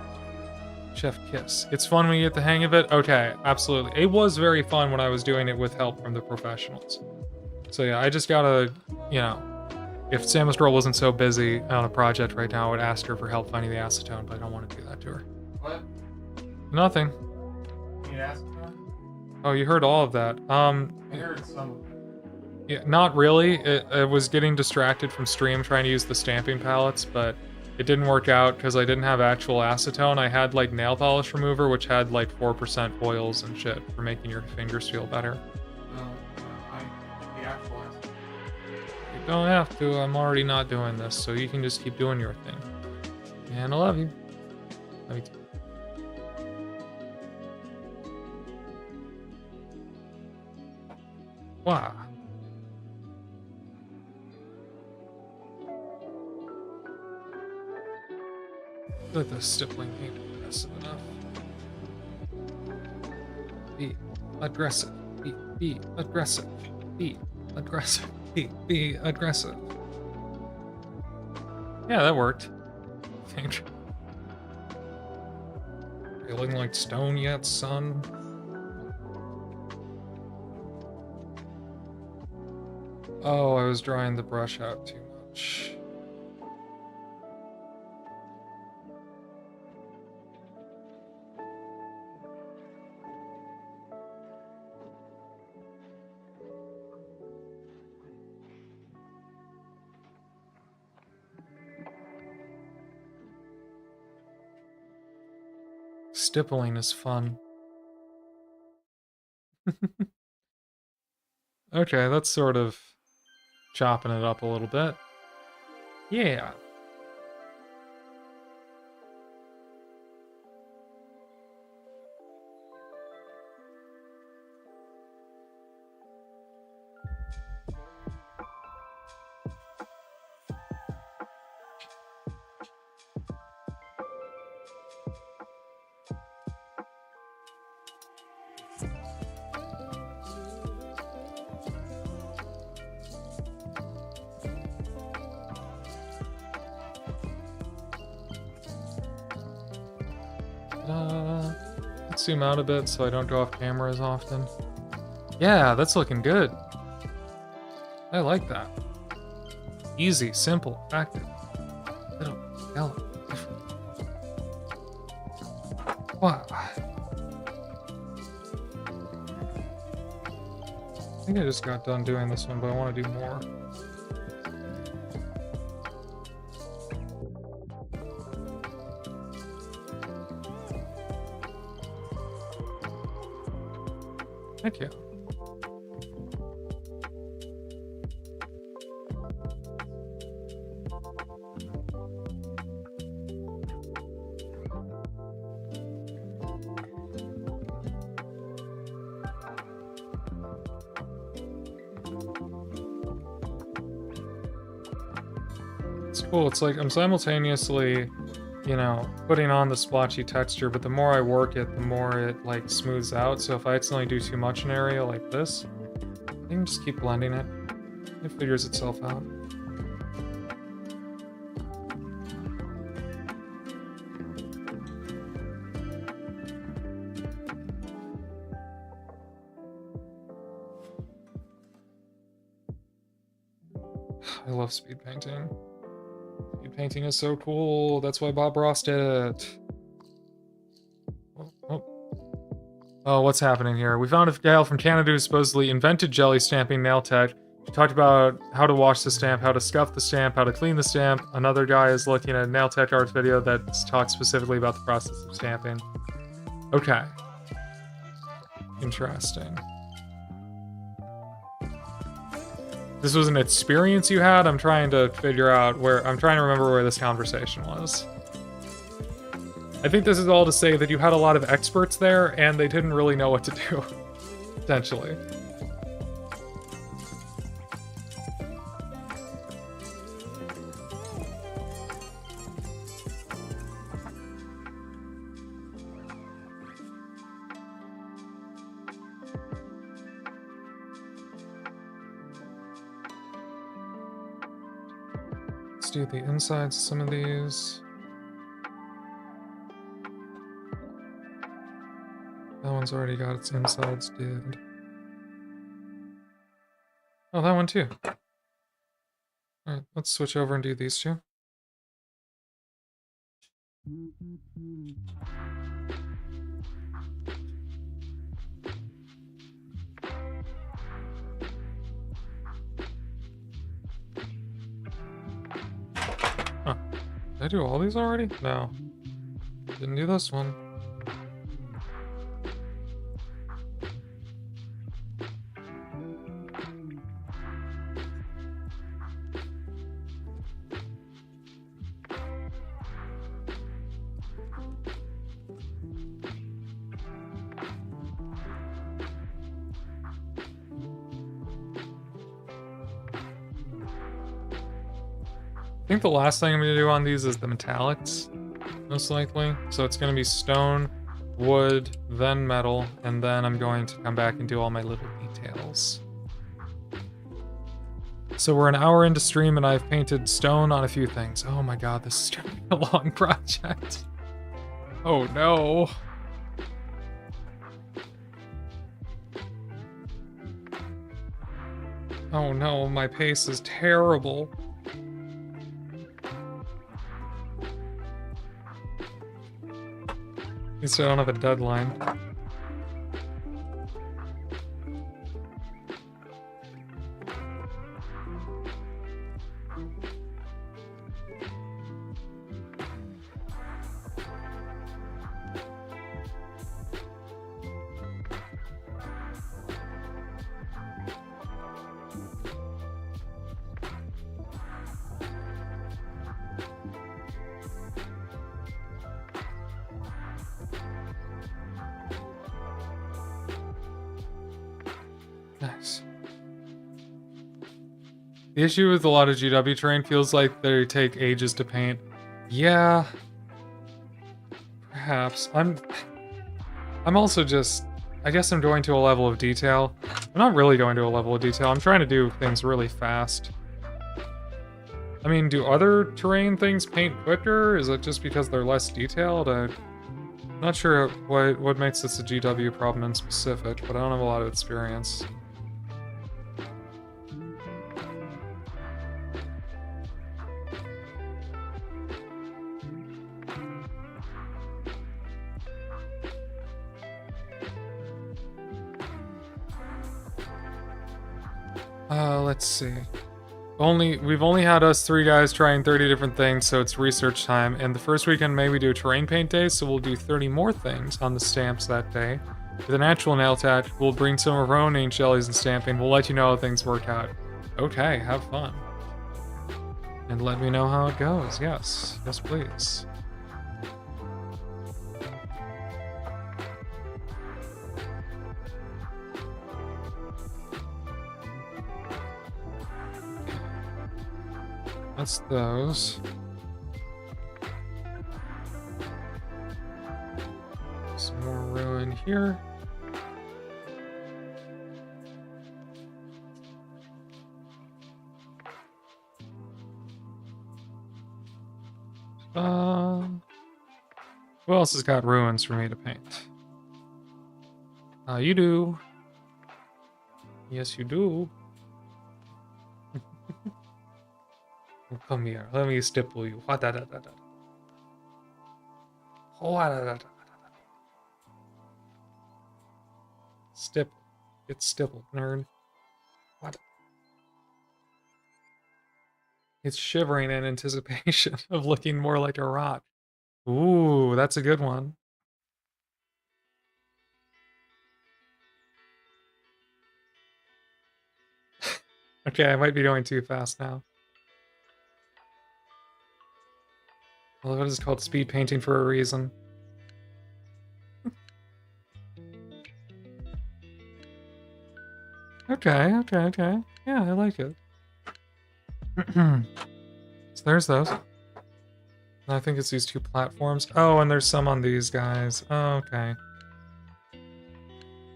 Chef kiss. It's fun when you get the hang of it? Okay, absolutely. It was very fun when I was doing it with help from the professionals. So yeah, I just gotta, you know, if Samus Girl wasn't so busy on a project right now, I would ask her for help finding the acetone, but I don't want to do that to her. What? Nothing. You asked her? Oh, you heard all of that. I heard some. Yeah, not really. I was getting distracted from stream trying to use the stamping palettes, but it didn't work out because I didn't have actual acetone. I had like nail polish remover, which had like 4% oils and shit for making your fingers feel better. The actual answer. You don't have to. I'm already not doing this, so you can just keep doing your thing. And I love you. Love you too. Wow. I feel like the stippling ain't aggressive enough. Be aggressive. Be aggressive. Be aggressive. Be aggressive. Yeah, that worked. Thanks. Feeling like stone yet, son? Oh, I was drying the brush out too much. Stippling is fun. Okay, that's sort of chopping it up a little bit. Yeah. Let's zoom out a bit so I don't go off camera as often. Yeah, that's looking good. I like that. Easy, simple, effective. Little, delicate, different. Wow. I think I just got done doing this one, but I want to do more. Heck yeah. It's cool. It's like I'm simultaneously, you know, putting on the splotchy texture, but the more I work it, the more it like smooths out. So if I accidentally do too much in an area like this, I can just keep blending it. It figures itself out. I love speed painting. Speed painting is so cool. That's why Bob Ross did it. Oh, what's happening here? We found a gal from Canada who supposedly invented jelly stamping nail tech. She talked about how to wash the stamp, how to scuff the stamp, how to clean the stamp. Another guy is looking at a nail tech art video that talks specifically about the process of stamping. Okay. Interesting. This was an experience you had? I'm trying to figure out where... I'm trying to remember where this conversation was. I think this is all to say that you had a lot of experts there, and they didn't really know what to do. Potentially. Let's do the insides of some of these. That one's already got its insides did. Oh, that one too. Alright, let's switch over and do these two. Huh. Did I do all these already? No. Didn't do this one. I think the last thing I'm going to do on these is the metallics, most likely. So it's going to be stone, wood, then metal, and then I'm going to come back and do all my little details. So we're an hour into stream and I've painted stone on a few things. Oh my god, this is going to be a long project. Oh no. Oh no, my pace is terrible. At least I don't have a deadline. Nice. The issue with a lot of GW terrain feels like they take ages to paint. Yeah. Perhaps. I'm also just... I guess I'm going to a level of detail. I'm not really going to a level of detail. I'm trying to do things really fast. I mean, do other terrain things paint quicker? Is it just because they're less detailed? I'm not sure what makes this a GW problem in specific, but I don't have a lot of experience. Let's see. We've only had us 3 guys trying 30 different things, so it's research time. And the first weekend, maybe do a terrain paint day, so we'll do 30 more things on the stamps that day. With an actual nail tat, we'll bring some of our own ink jellies and stamping. We'll let you know how things work out. Okay, have fun. And let me know how it goes. Yes. Yes, please. That's those. Some more ruin here. Who else has got ruins for me to paint? You do. Yes, you do. Come here. Let me stipple you. Wa-da-da-da-da. Wa-da-da-da-da. Stipple. It's stippled, nerd. What? It's shivering in anticipation of looking more like a rot. Ooh, that's a good one. Okay, I might be going too fast now. Well, what is called speed painting for a reason. Okay. Yeah, I like it. So there's those. And I think it's these two platforms. Oh, and there's some on these guys. Oh, okay.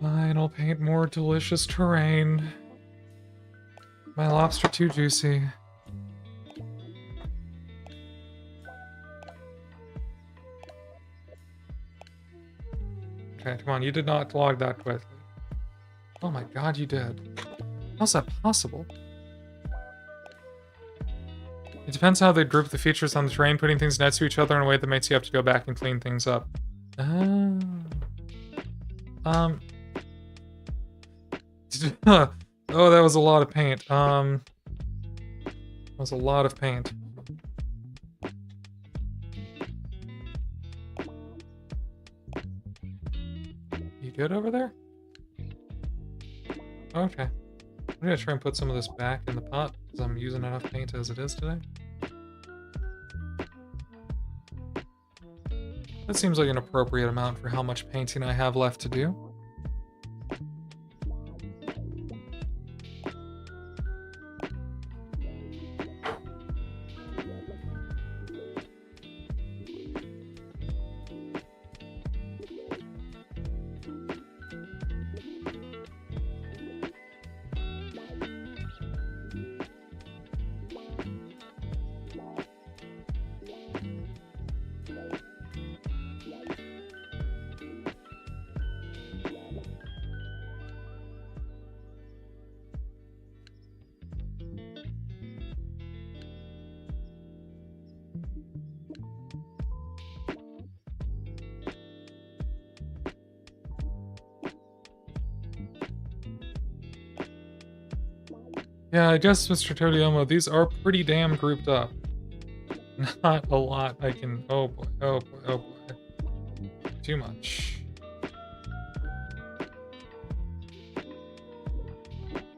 Fine, I'll paint more delicious terrain. My lobster too juicy. Okay, come on, you did not log that quickly. Oh my god, you did. How's that possible? It depends how they group the features on the terrain, putting things next to each other in a way that makes you have to go back and clean things up. Oh, that was a lot of paint. That was a lot of paint. You good over there? Okay. I'm gonna try and put some of this back in the pot, because I'm using enough paint as it is today. That seems like an appropriate amount for how much painting I have left to do. Yeah, I guess, Mr. Todiomo, these are pretty damn grouped up. Not a lot I can... Oh boy, oh boy, oh boy. Too much.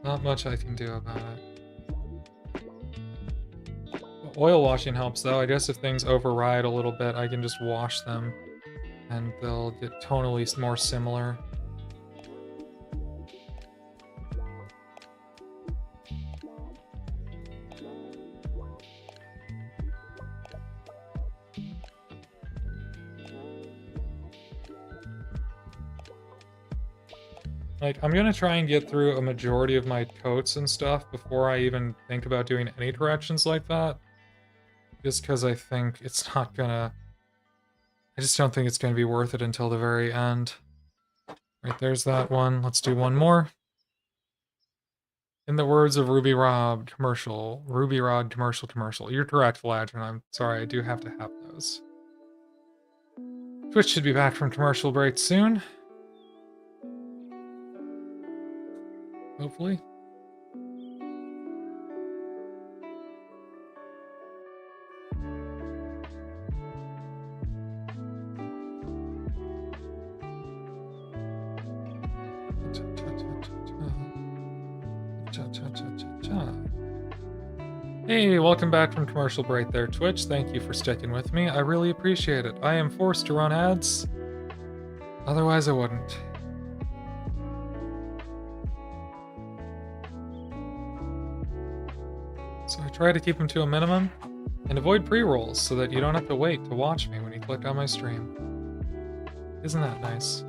Not much I can do about it. Oil washing helps, though. I guess if things override a little bit, I can just wash them, and they'll get tonally more similar. Like, I'm gonna try and get through a majority of my coats and stuff before I even think about doing any corrections like that. Just because I think it's not gonna... I just don't think it's gonna be worth it until the very end. Right, there's that one. Let's do one more. In the words of Ruby Rod commercial. Ruby Rod commercial. You're correct, Vladron. I'm sorry, I do have to have those. Twitch should be back from commercial break soon. Hopefully. Hey, welcome back from commercial break there, Twitch. Thank you for sticking with me. I really appreciate it. I am forced to run ads. Otherwise, I wouldn't. So I try to keep them to a minimum and avoid pre-rolls so that you don't have to wait to watch me when you click on my stream. Isn't that nice?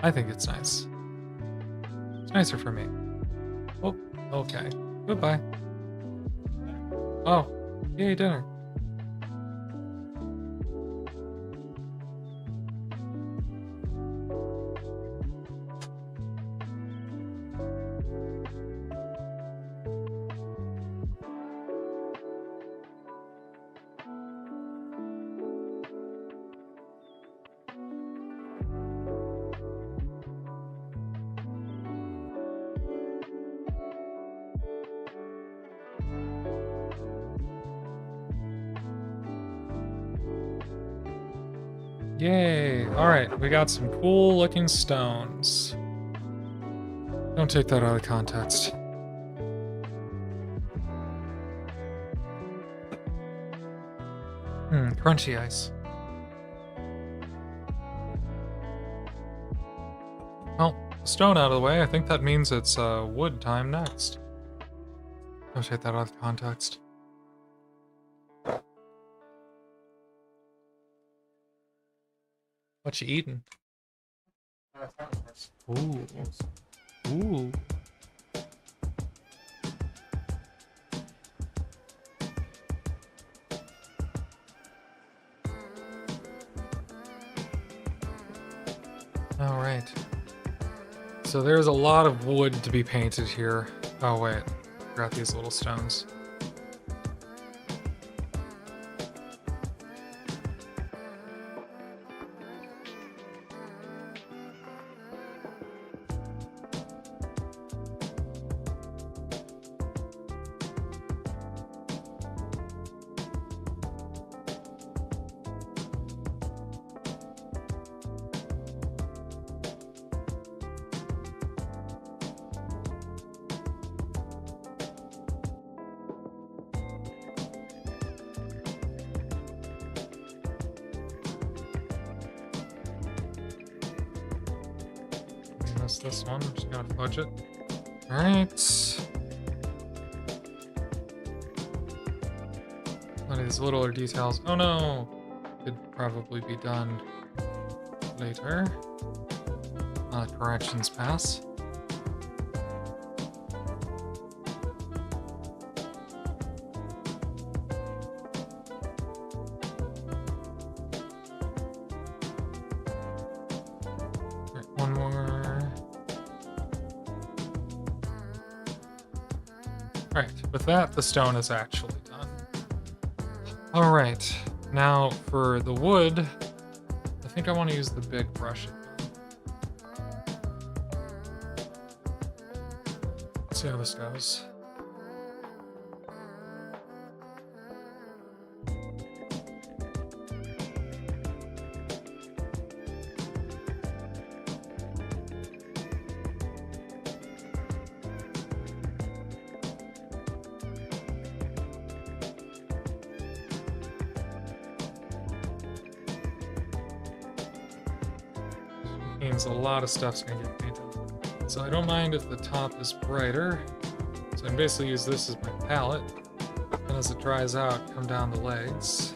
I think it's nice. It's nicer for me. Oh, okay. Goodbye. Oh, yay, dinner. Yay! Alright, we got some cool looking stones. Don't take that out of context. Crunchy ice. Well, stone out of the way, I think that means it's wood time next. Don't take that out of context. What you eating? Ooh. Ooh. Alright. So there's a lot of wood to be painted here. Oh wait, forgot these little stones. This one, I'm just gonna fudge it. Alright. One of these littler details. Oh no! Could probably be done later. Corrections pass. Right, one more. Right, with that, the stone is actually done. Alright, now for the wood, I think I want to use the big brush again. Let's see how this goes. Means a lot of stuff's gonna get painted. So I don't mind if the top is brighter. So I can basically use this as my palette. And as it dries out, come down the legs.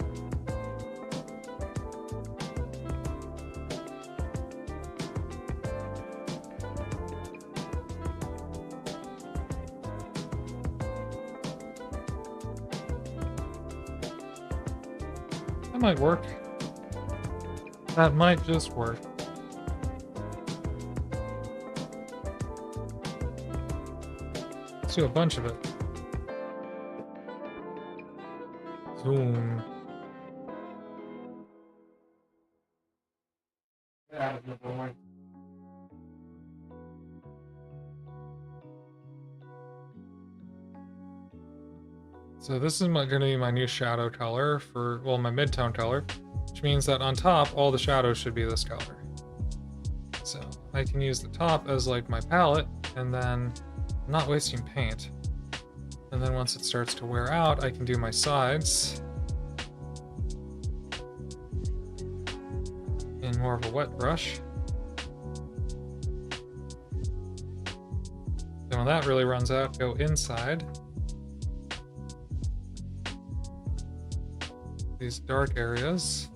That might work. That might just work. Let's do a bunch of it. Zoom. So this is going to be my new shadow color for, well, my mid-tone color, which means that on top, all the shadows should be this color. So I can use the top as like my palette, and then I'm not wasting paint. And then once it starts to wear out, I can do my sides in more of a wet brush. Then when that really runs out, go inside. These dark areas.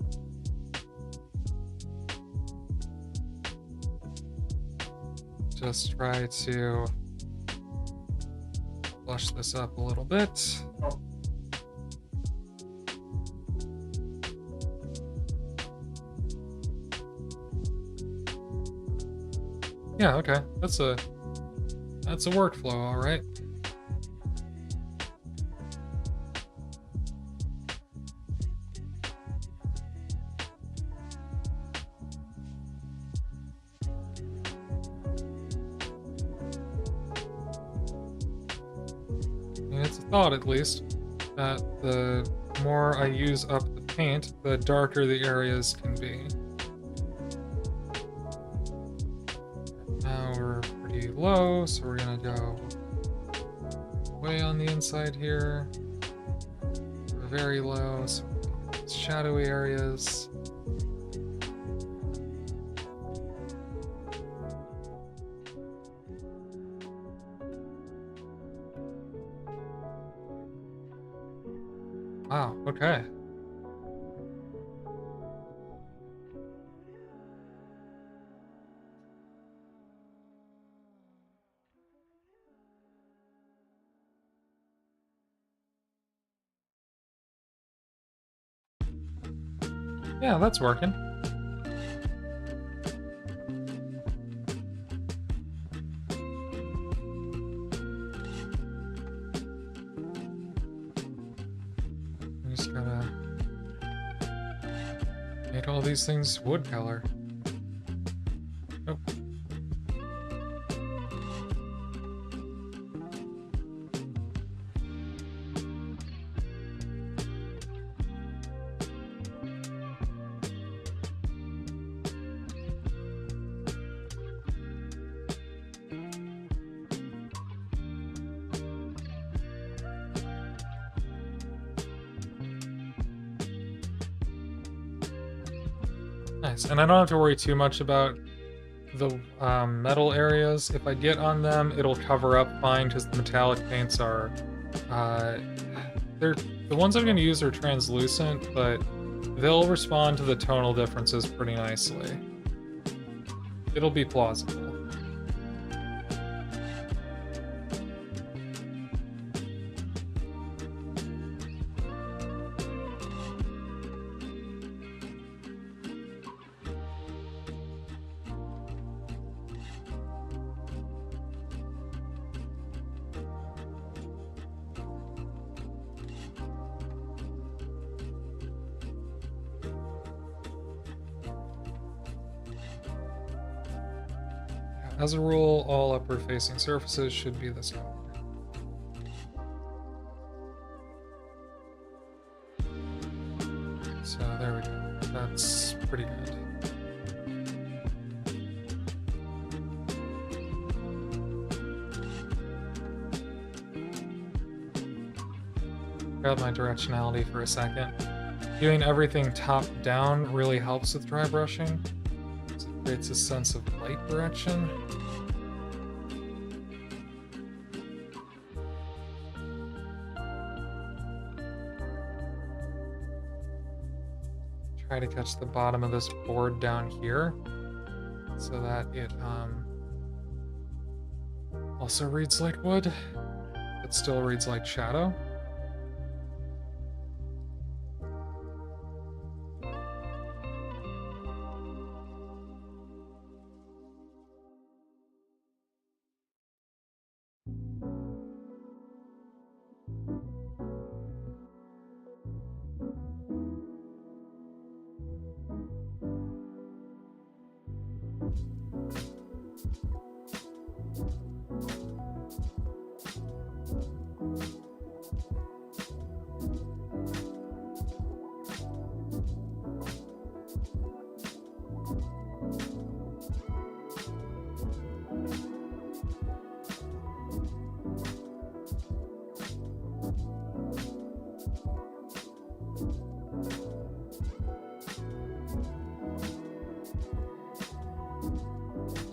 Just try to flush this up a little bit. Yeah, okay. That's a workflow, all right. It's a thought, at least, that the more I use up the paint, the darker the areas can be. low, so we're gonna go way on the inside here. We're very low, so shadowy areas. Wow, okay. Yeah, that's working. We just gotta make all these things wood color. Oh. Nice, and I don't have to worry too much about the metal areas. If I get on them, it'll cover up fine because the metallic paints are, the ones I'm going to use are translucent, but they'll respond to the tonal differences pretty nicely. It'll be plausible. As a rule, all upward-facing surfaces should be this color. So there we go. That's pretty good. Grab my directionality for a second. Doing everything top-down really helps with dry brushing. It creates a sense of light direction. Try to catch the bottom of this board down here so that it also reads like wood, but still reads like shadow.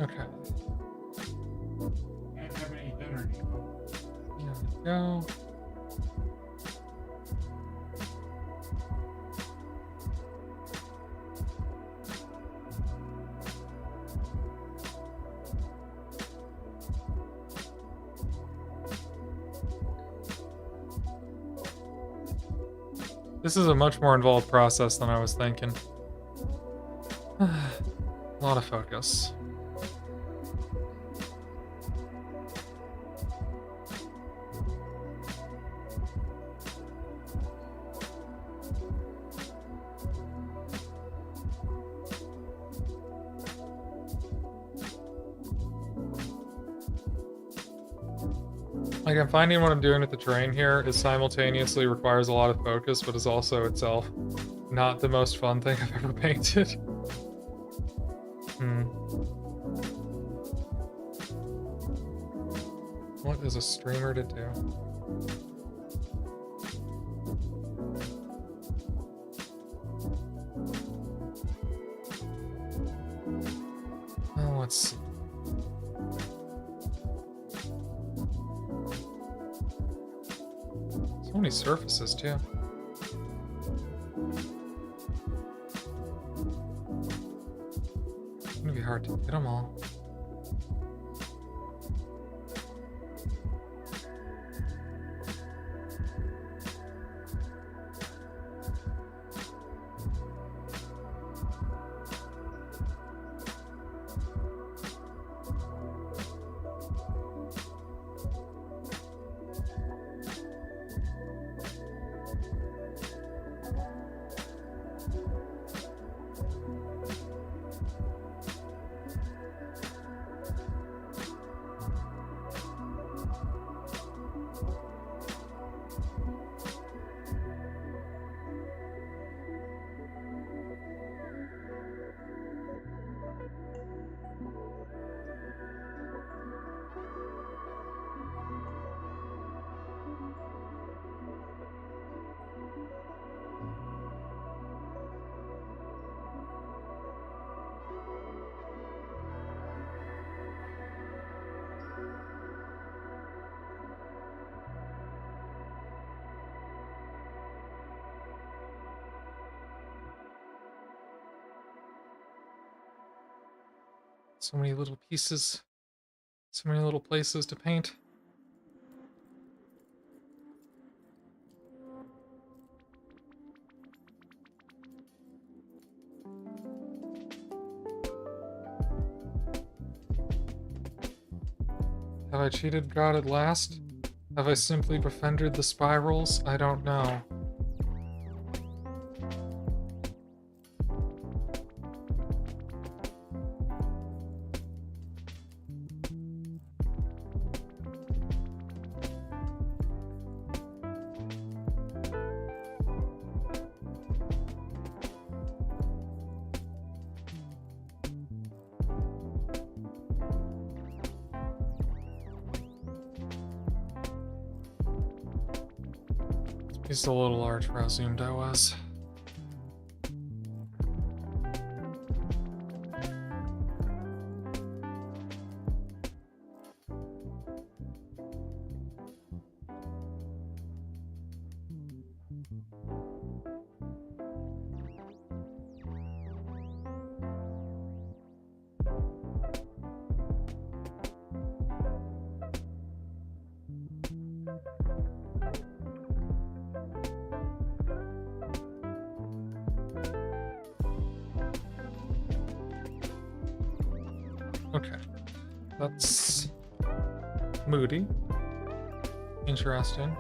Okay. Can't have any dinner, Nico. There we go. This is a much more involved process than I was thinking. A lot of focus. Like, I'm finding what I'm doing with the terrain here is simultaneously requires a lot of focus, but is also itself not the most fun thing I've ever painted. What is a streamer to do? Oh, let's see. So many surfaces, too. It's gonna be hard to get them all. So many little pieces, so many little places to paint. Have I cheated God at last? Have I simply befriended the spirals? I don't know. He's a little large for how zoomed I was. Okay, that's moody. Interesting.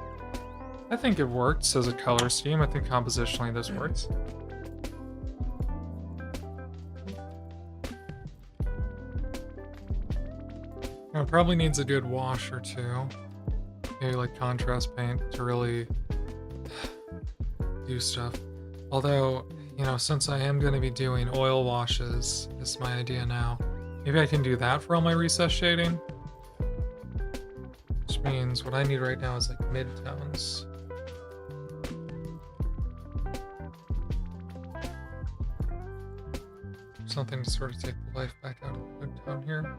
I think it works as a color scheme. I think compositionally this works. It probably needs a good wash or two. Maybe like contrast paint to really do stuff. Although, you know, since I am going to be doing oil washes, is my idea now. Maybe I can do that for all my recess shading. Which means what I need right now is like mid-tones. Something to sort of take the life back out of the mid-tone here.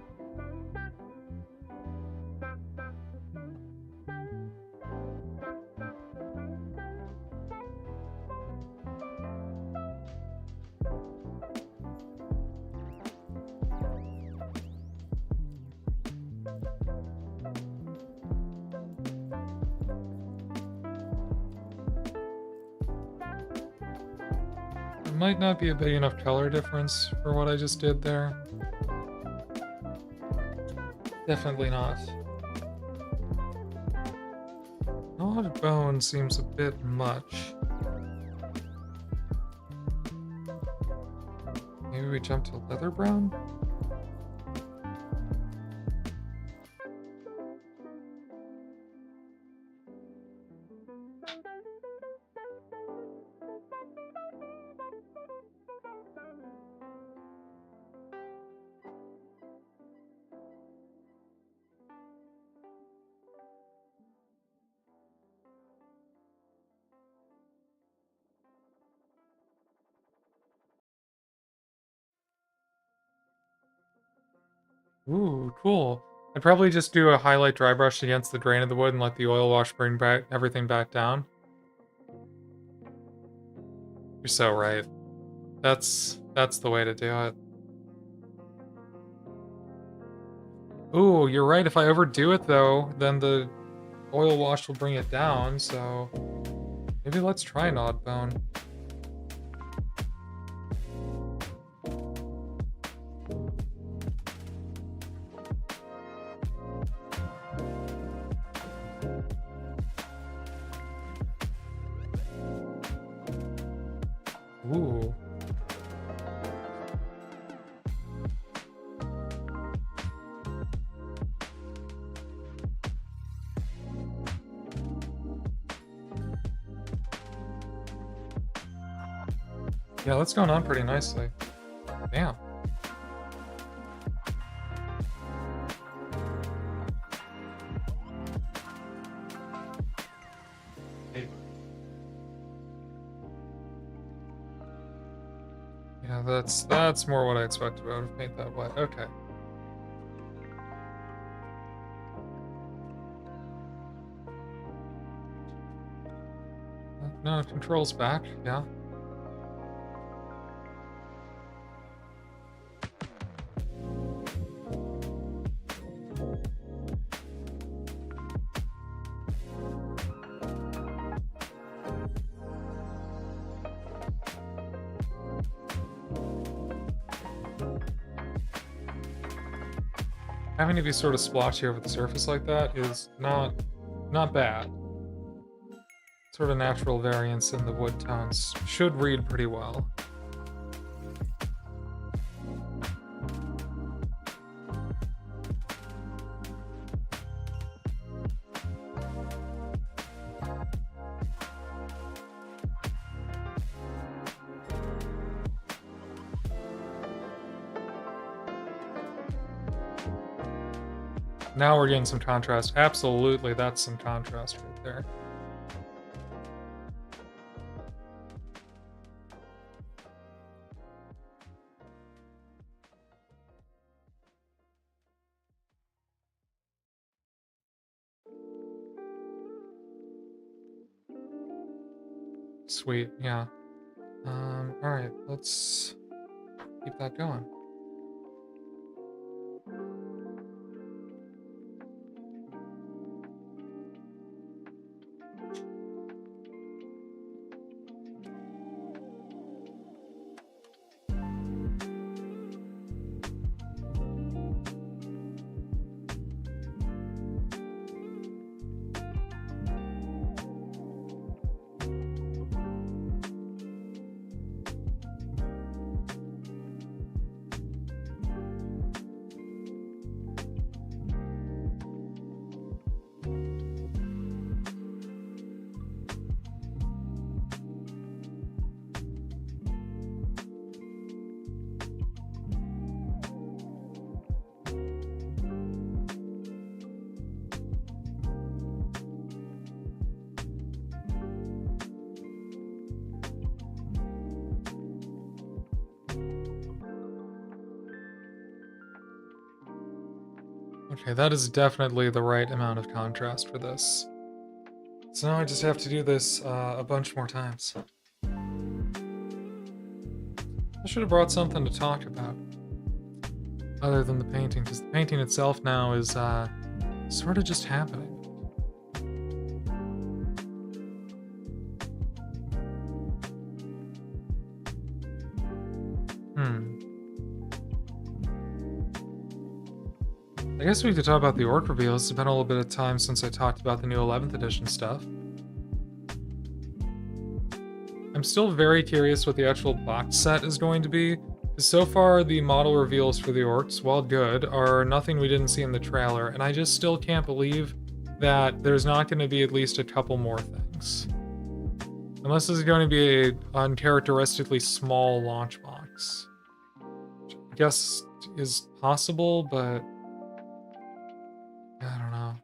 Might not be a big enough color difference for what I just did there. Definitely not. Odd bone seems a bit much. Maybe we jump to leather brown? Ooh, cool. I'd probably just do a highlight dry brush against the grain of the wood and let the oil wash bring back everything back down. You're so right. That's the way to do it. Ooh, you're right. If I overdo it though, then the oil wash will bring it down, so maybe let's try an odd bone. Ooh. Yeah, that's going on pretty nicely. Damn. Yeah, that's more what I expected out of paint that way. Okay. No, control's back, yeah. Having to be sort of splotchy over the surface like that is not bad. Sort of natural variance in the wood tones should read pretty well. Now we're getting some contrast. Absolutely, that's some contrast right there. Sweet, yeah. Alright, let's keep that going. Okay, that is definitely the right amount of contrast for this. So now I just have to do this a bunch more times. I should have brought something to talk about. Other than the painting, because the painting itself now is sort of just happening. I guess we could talk about the orc reveals. It's been a little bit of time since I talked about the new 11th edition stuff. I'm still very curious what the actual box set is going to be. So far, the model reveals for the orcs, while good, are nothing we didn't see in the trailer, and I just still can't believe that there's not going to be at least a couple more things. Unless this is going to be an uncharacteristically small launch box. Which I guess is possible, but I don't know.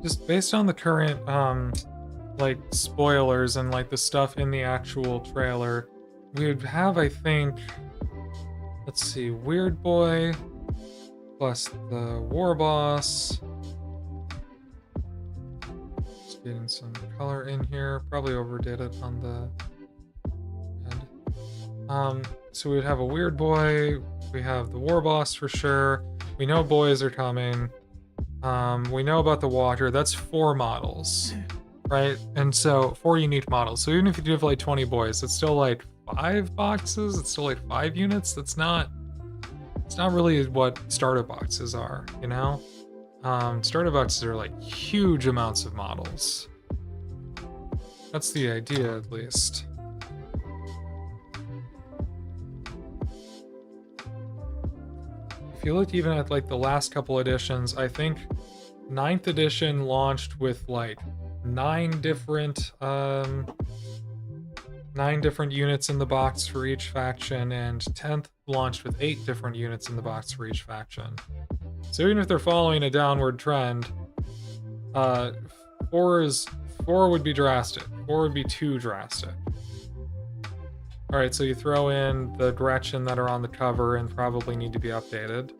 just based on the current like spoilers and like the stuff in the actual trailer, we would have, I think, let's see, Weird Boy plus the War Boss. Just getting some color in here. Probably overdid it on the head. So we would have a Weird Boy. We have the War Boss for sure. We know boys are coming. We know about the water. That's 4 models, right? And so 4 unique models. So even if you do have like 20 boys, it's still like 5 boxes. It's still like 5 units. It's not really what starter boxes are, you know? Starter boxes are like huge amounts of models. That's the idea, at least. If you look even at like the last couple editions, I think 9th edition launched with like 9 different units in the box for each faction, and 10th launched with 8 different units in the box for each faction. So even if they're following a downward trend, 4 would be drastic. 4 would be too drastic. Alright, so you throw in the Gretchen that are on the cover and probably need to be updated.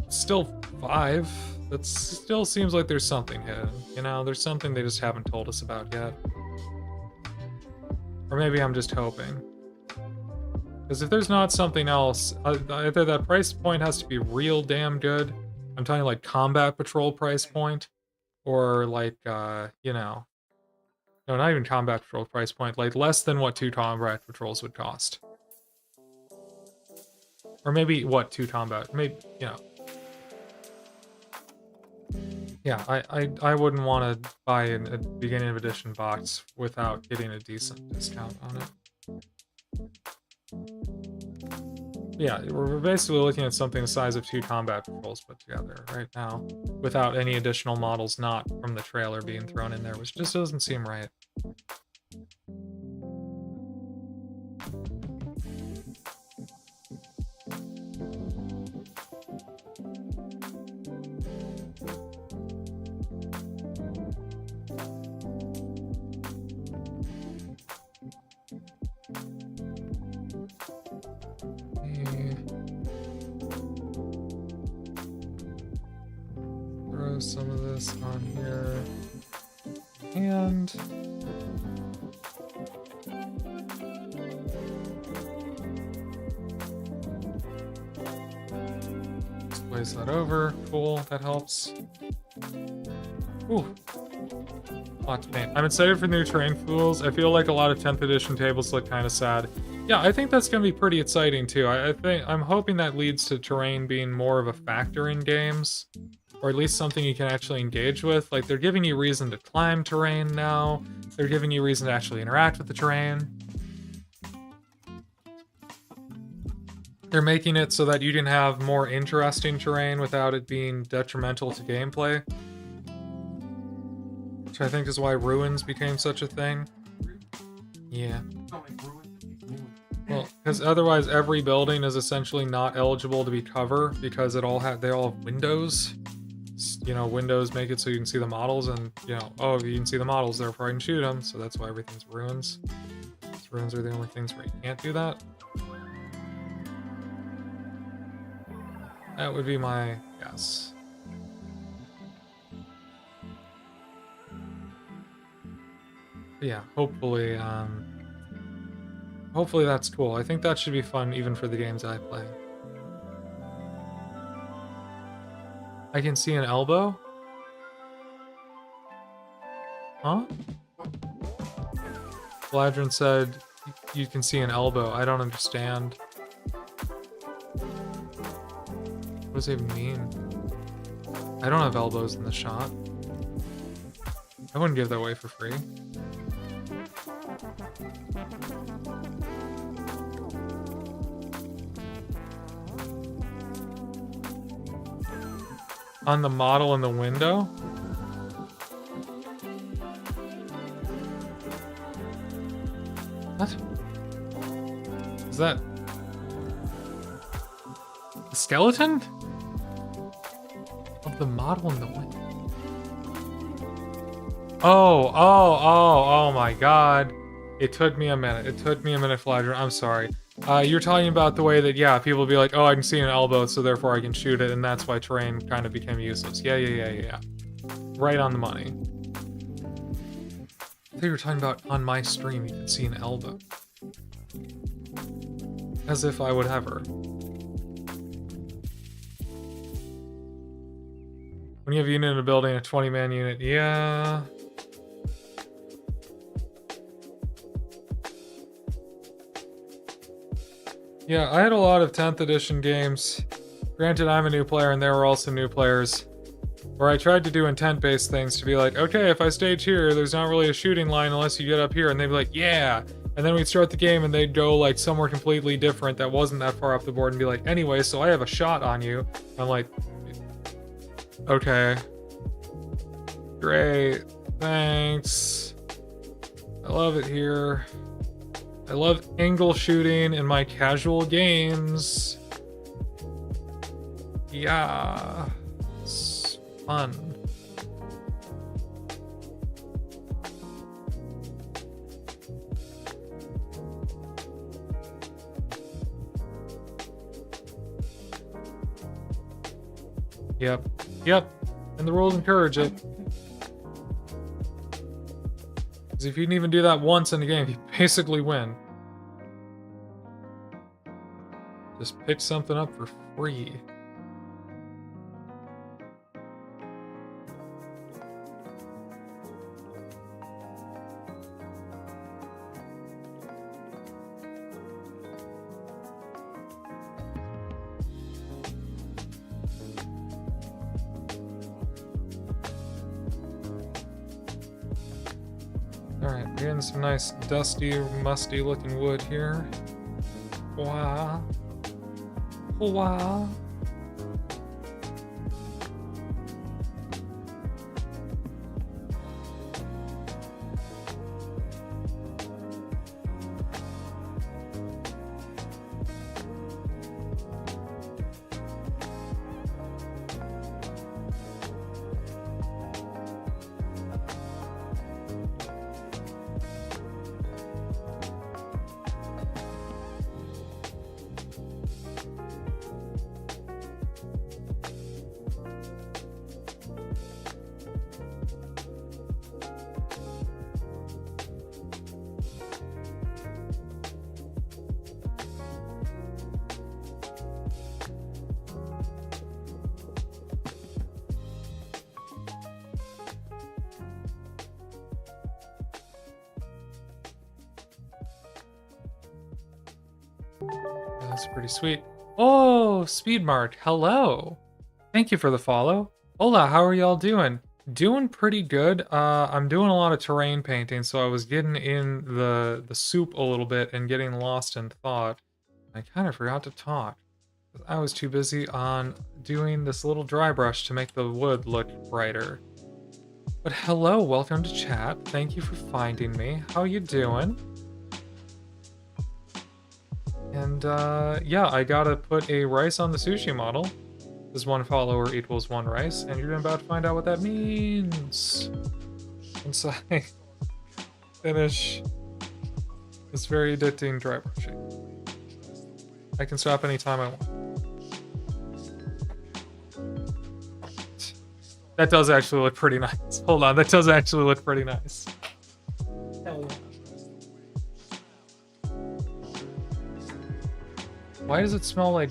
Still 5. That still seems like there's something hidden. You know, there's something they just haven't told us about yet. Or maybe I'm just hoping. Because if there's not something else, either that price point has to be real damn good. I'm talking like Combat Patrol price point. Or like, you know... No, not even Combat Patrol price point. Like less than what 2 Combat Patrols would cost. Or maybe, what, 2 Combat... Maybe, you know... Yeah, I wouldn't want to buy a beginning of edition box without getting a decent discount on it. Yeah, we're basically looking at something the size of 2 Combat Patrols put together right now, without any additional models not from the trailer being thrown in there, which just doesn't seem right. Throw some of this on here. And just place that over. Cool, that helps. Ooh. Lot to paint. I'm excited for new terrain tools. I feel like a lot of 10th edition tables look kind of sad. Yeah, I think that's going to be pretty exciting too. I'm hoping that leads to terrain being more of a factor in games, or at least something you can actually engage with. Like, they're giving you reason to climb terrain now. They're giving you reason to actually interact with the terrain. They're making it so that you can have more interesting terrain without it being detrimental to gameplay. Which I think is why Ruins became such a thing. Yeah. Well, because otherwise every building is essentially not eligible to be cover because they all have windows. You know, windows make it so you can see the models, and you know, oh, if you can see the models, therefore I can shoot them. So that's why everything's ruins. Ruins are the only things where you can't do that. That would be my guess. But yeah, hopefully, hopefully that's cool. I think that should be fun even for the games I play. I can see an elbow? Huh? Bladron said you can see an elbow. I don't understand. What does it even mean? I don't have elbows in the shot. I wouldn't give that away for free. On the model in the window? What? Is that... the skeleton? Of the model in the window? Oh my god. It took me a minute. It took me a minute, Fladger. I'm sorry. You're talking about the way that, yeah, people will be like, oh, I can see an elbow, so therefore I can shoot it, and that's why terrain kind of became useless. Yeah. Right on the money. I thought you were talking about on my stream you could see an elbow. As if I would ever. When you have a unit in a building, a 20-man unit, yeah. Yeah, I had a lot of 10th edition games. Granted, I'm a new player and there were also new players. Where I tried to do intent-based things to be like, okay, if I stage here, there's not really a shooting line unless you get up here. And they'd be like, yeah. And then we'd start the game and they'd go like somewhere completely different that wasn't that far off the board and be like, anyway, so I have a shot on you. I'm like, okay. Great. Thanks. I love it here. I love angle shooting in my casual games. Yeah. It's fun. Yep. And the rules encourage it. Because if you can even do that once in a game, you basically win. Just pick something up for free. Alright, we're getting some nice dusty, musty looking wood here. Wow. Wow. That's pretty sweet. Oh, Speedmark, hello. Thank you for the follow. Hola, how are y'all doing? Doing pretty good. I'm doing a lot of terrain painting, so I was getting in the soup a little bit and getting lost in thought. I kind of forgot to talk. I was too busy on doing this little dry brush to make the wood look brighter. But hello, welcome to chat. Thank you for finding me. How you doing? And yeah, I gotta put a rice on the sushi model. This one follower equals one rice, and you're about to find out what that means once I finish this very addicting dry brushing. I can stop anytime I want. That does actually look pretty nice. Hold on, that does actually look pretty nice. Hell yeah. Why does it smell like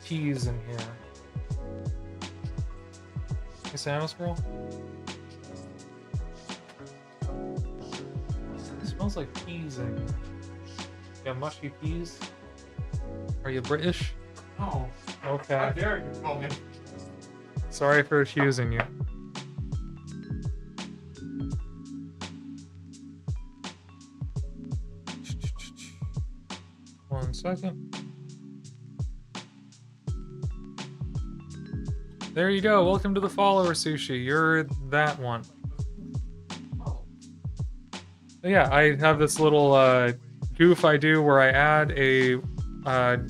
peas in here? Hey, Samus girl? It smells like peas in here. You have mushy peas? Are you British? No. Okay. How dare you call me? Sorry for accusing you. One second. There you go. Welcome to the follower, Sushi. You're that one. But yeah, I have this little goof I do where I add a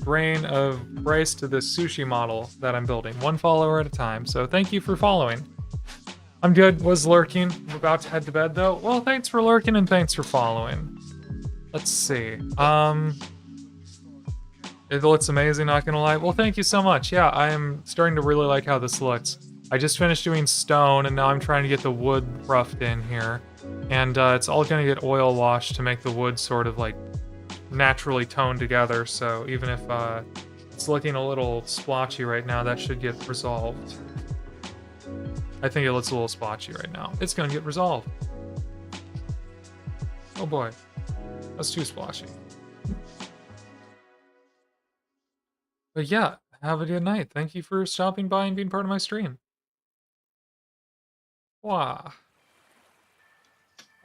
grain of rice to this sushi model that I'm building, one follower at a time. So thank you for following. I'm good. Was lurking. I'm about to head to bed though. Well, thanks for lurking and thanks for following. Let's see. It looks amazing, not gonna lie. Well, thank you so much. Yeah, I am starting to really like how this looks. I just finished doing stone, and now I'm trying to get the wood roughed in here. And it's all gonna get oil washed to make the wood sort of like naturally toned together. So even if it's looking a little splotchy right now, that should get resolved. I think it looks a little splotchy right now. It's gonna get resolved. Oh boy, that's too splotchy. But yeah, have a good night. Thank you for stopping by and being part of my stream. Wow.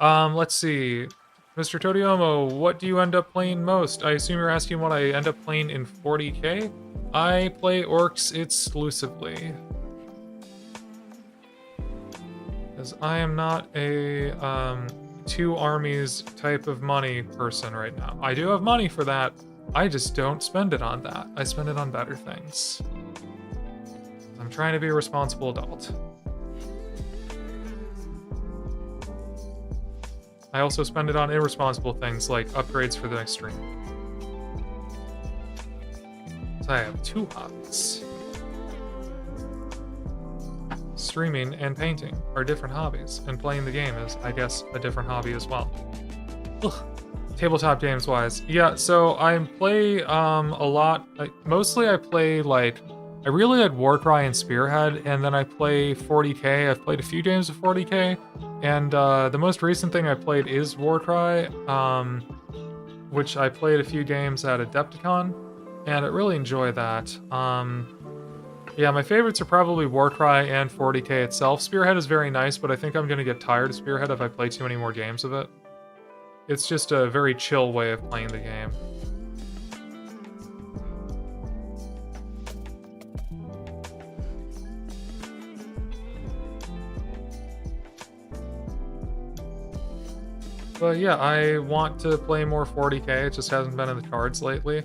Let's see. Mr. Todiomo, what do you end up playing most? I assume you're asking what I end up playing in 40k? I play orcs exclusively. Because I am not a two armies type of money person right now. I do have money for that. I just don't spend it on that. I spend it on better things. I'm trying to be a responsible adult. I also spend it on irresponsible things like upgrades for the next stream. So I have two hobbies. Streaming and painting are different hobbies, and playing the game is, I guess, a different hobby as well. Ugh. Tabletop games wise, yeah, so I play a lot. Mostly I play like, I really had Warcry and Spearhead, and then I play 40k. I've played a few games of 40k, and the most recent thing I played is Warcry, which I played a few games at Adepticon, and I really enjoy that. Yeah, my favorites are probably Warcry and 40k itself. Spearhead is very nice, but I think I'm going to get tired of Spearhead if I play too many more games of it. It's just a very chill way of playing the game. But yeah, I want to play more 40k, it just hasn't been in the cards lately.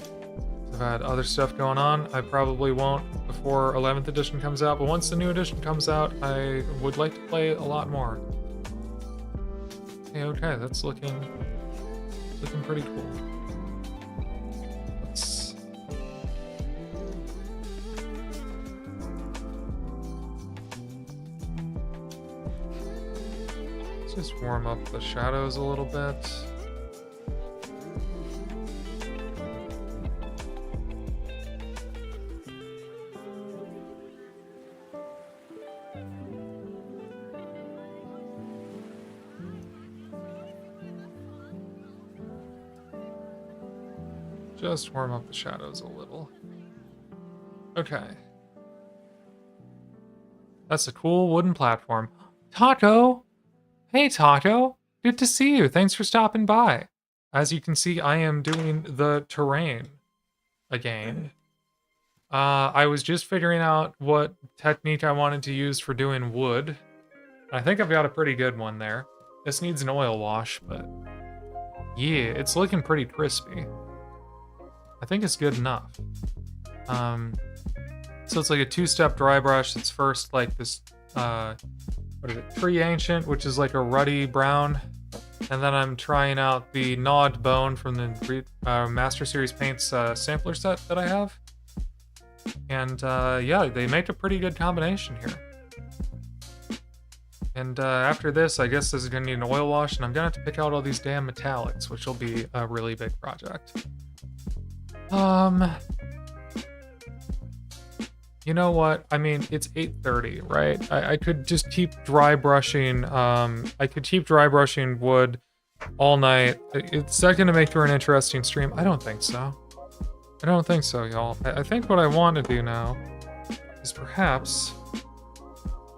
I've had other stuff going on. I probably won't before 11th edition comes out, but once the new edition comes out, I would like to play a lot more. Hey, okay, that's looking pretty cool. Let's just warm up the shadows a little bit. Just warm up the shadows a little. Okay. That's a cool wooden platform. Taco! Hey, Taco! Good to see you. Thanks for stopping by. As you can see, I am doing the terrain again. I was just figuring out what technique I wanted to use for doing wood. I think I've got a pretty good one there. This needs an oil wash, but yeah, it's looking pretty crispy. I think it's good enough. So it's like a two-step dry brush. It's first like this, what is it? Tree Ancient, which is like a ruddy brown. And then I'm trying out the Gnawed Bone from the Master Series Paints sampler set that I have. And yeah, they make a pretty good combination here. And after this, I guess this is gonna need an oil wash, and I'm gonna have to pick out all these damn metallics, which will be a really big project. You know what? I mean, it's 8:30, right? I could just keep dry brushing. I could keep dry brushing wood all night. Is that gonna make for an interesting stream? I don't think so. I don't think so, y'all. I think what I want to do now is perhaps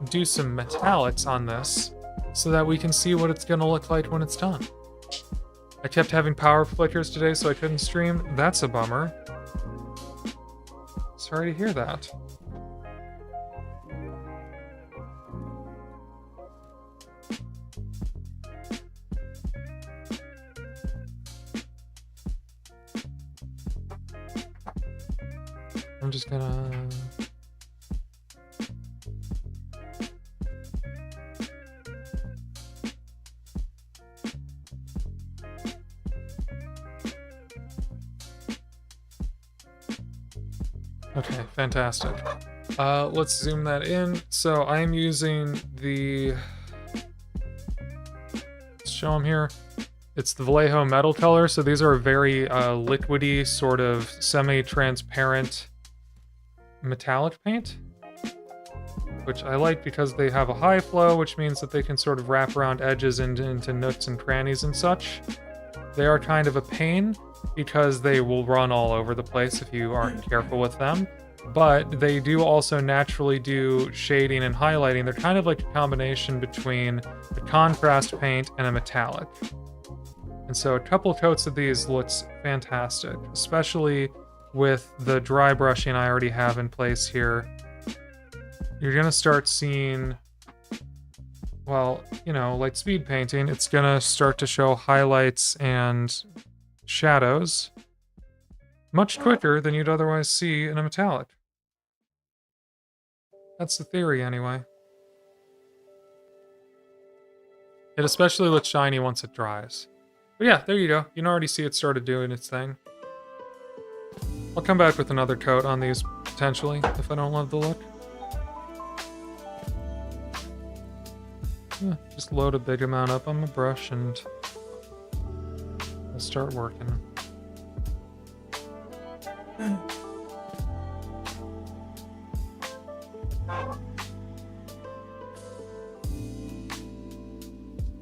do some metallics on this so that we can see what it's gonna look like when it's done. I kept having power flickers today, so I couldn't stream. That's a bummer. Sorry to hear that. I'm just gonna... Okay, fantastic. Let's zoom that in. So I'm using the... Let's show them here. It's the Vallejo metal color, so these are a very liquidy, sort of semi-transparent metallic paint, which I like because they have a high flow, which means that they can sort of wrap around edges into nooks and crannies and such. They are kind of a pain because they will run all over the place if you aren't careful with them, but they do also naturally do shading and highlighting. They're kind of like a combination between a contrast paint and a metallic. And so a couple coats of these looks fantastic, especially with the dry brushing I already have in place here. You're gonna start seeing, well, you know, like speed painting, it's gonna start to show highlights and shadows much quicker than you'd otherwise see in a metallic. That's the theory, anyway. It especially looks shiny once it dries. But yeah, there you go. You can already see it started doing its thing. I'll come back with another coat on these, potentially, if I don't love the look. Yeah, just load a big amount up on my brush and I'll start working.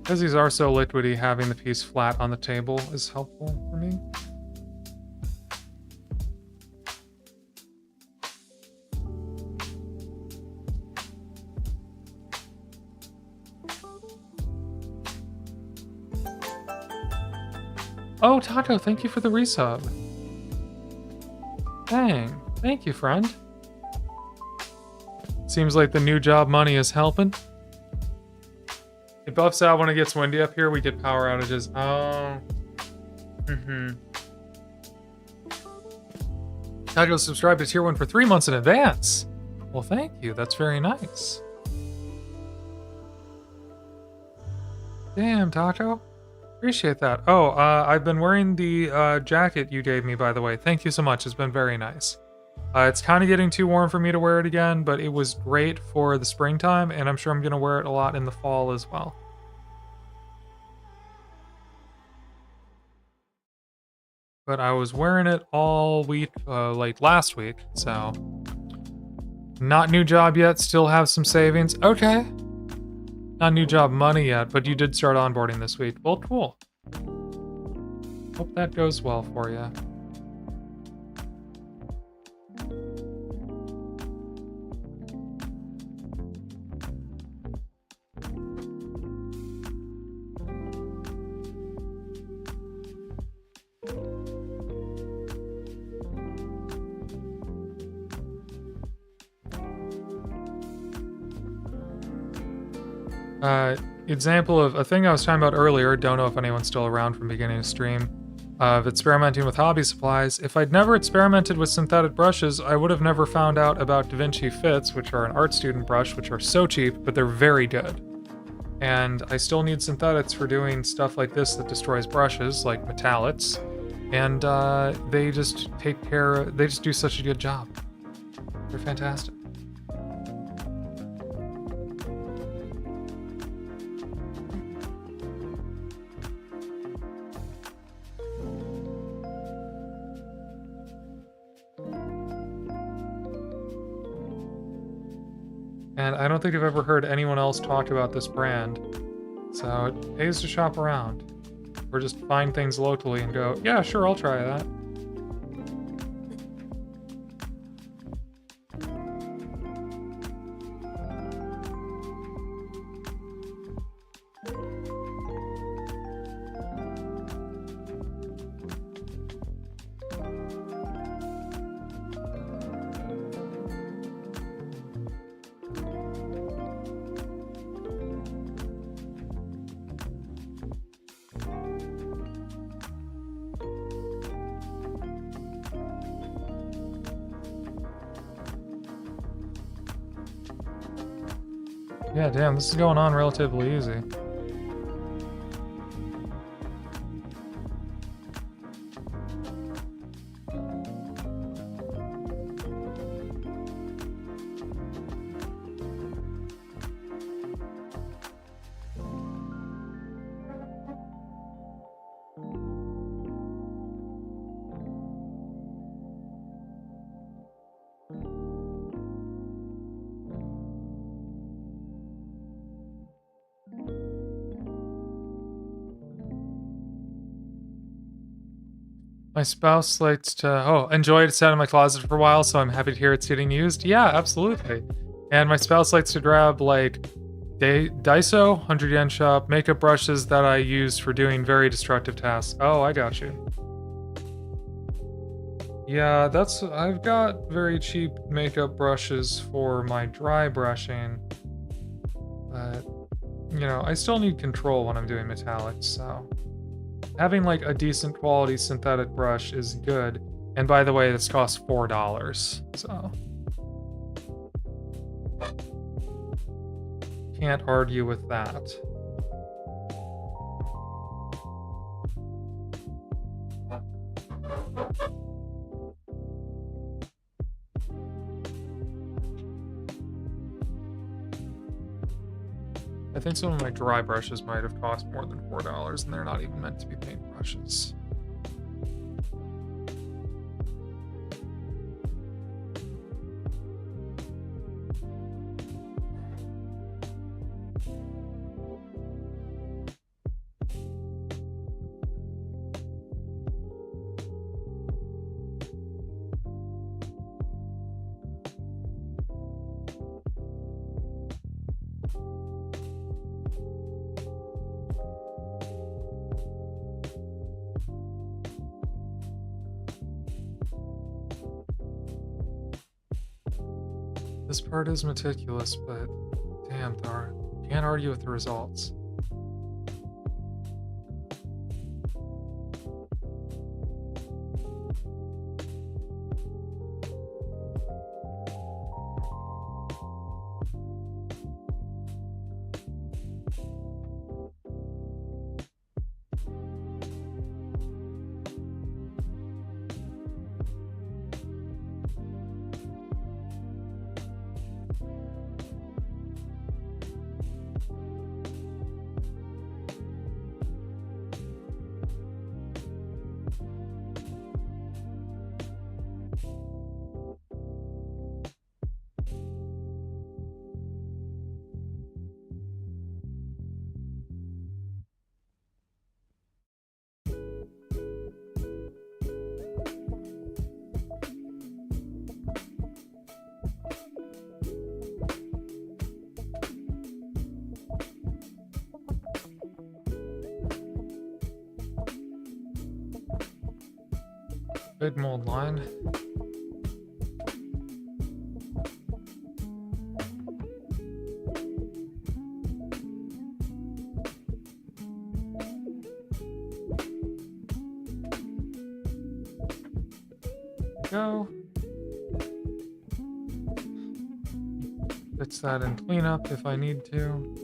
Because these are so liquidy, having the piece flat on the table is helpful for me. Oh, Taco, thank you for the resub. Dang, thank you, friend. Seems like the new job money is helping. It buffs out when it gets windy up here. We get power outages. Oh. Taco subscribed to Tier 1 for 3 months in advance. Well, thank you. That's very nice. Damn, Taco. Appreciate that. Oh, I've been wearing the jacket you gave me, by the way. Thank you so much. It's been very nice. It's kind of getting too warm for me to wear it again, but it was great for the springtime, and I'm sure I'm going to wear it a lot in the fall as well. But I was wearing it all week, like last week, so... Not new job yet, still have some savings. Okay. Not new job money yet, but you did start onboarding this week. Well, cool. Hope that goes well for you. Example of a thing I was talking about earlier, don't know if anyone's still around from beginning of stream, of experimenting with hobby supplies. If I'd never experimented with synthetic brushes, I would have never found out about DaVinci Fits, which are an art student brush, which are so cheap, but they're very good. And I still need synthetics for doing stuff like this that destroys brushes, like metallics. And they just they just do such a good job. They're fantastic. And I don't think I've ever heard anyone else talk about this brand, so it pays to shop around. Or just find things locally and go, yeah, sure, I'll try that. Yeah, damn, this is going on relatively easy. My spouse likes to enjoy it. It's out of my closet for a while, so I'm happy to hear it's getting used. Yeah, absolutely. And my spouse likes to grab like Daiso, 100 yen shop, makeup brushes that I use for doing very destructive tasks. Oh, I got you. Yeah, I've got very cheap makeup brushes for my dry brushing, but, you know, I still need control when I'm doing metallics, so having like a decent quality synthetic brush is good. And by the way, this costs $4, so can't argue with that. I think some of my dry brushes might have cost more than $4, and they're not even meant to be paint brushes. This part is meticulous, but damn, Thar, can't argue with the results. Big mold line. Go. Fix that in cleanup if I need to.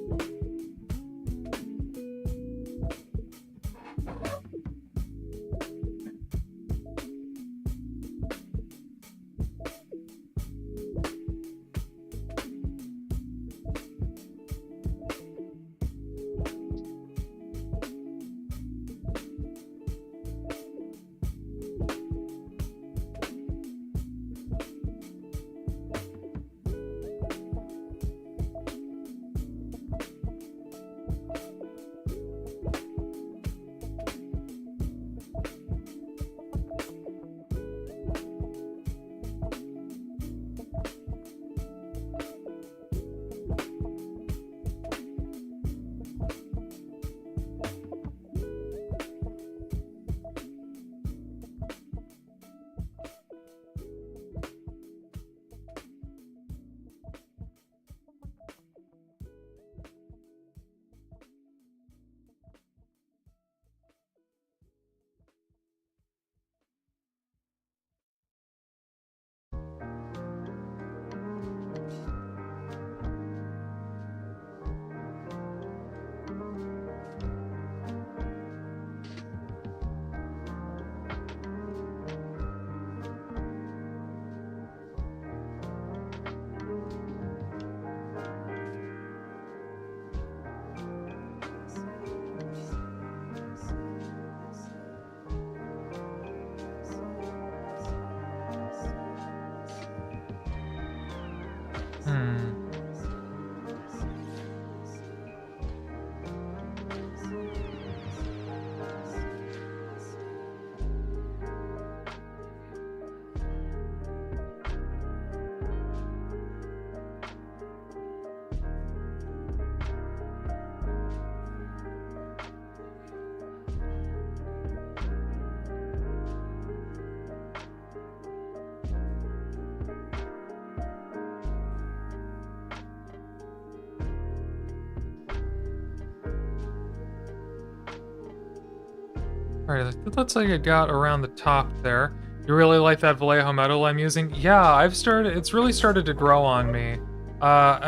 Alright, it looks like it got around the top there. You really like that Vallejo metal I'm using? Yeah, it's really started to grow on me.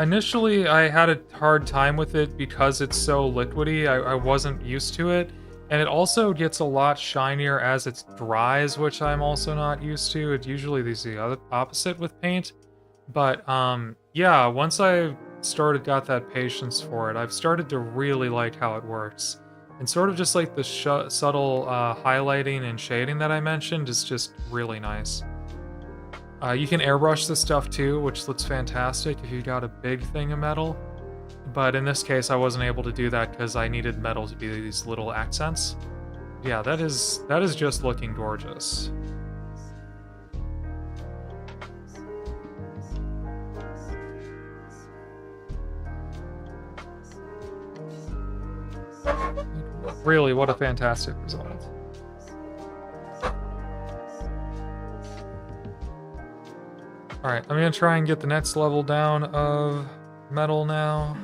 Initially I had a hard time with it because it's so liquidy, I wasn't used to it. And it also gets a lot shinier as it dries, which I'm also not used to. It usually is the other opposite with paint. But yeah, once I got that patience for it, I've started to really like how it works. And sort of just like the subtle highlighting and shading that I mentioned is just really nice. You can airbrush this stuff too, which looks fantastic if you got a big thing of metal. But in this case, I wasn't able to do that because I needed metal to be these little accents. Yeah, that is just looking gorgeous. Really, what a fantastic result. Alright, I'm gonna try and get the next level down of metal now.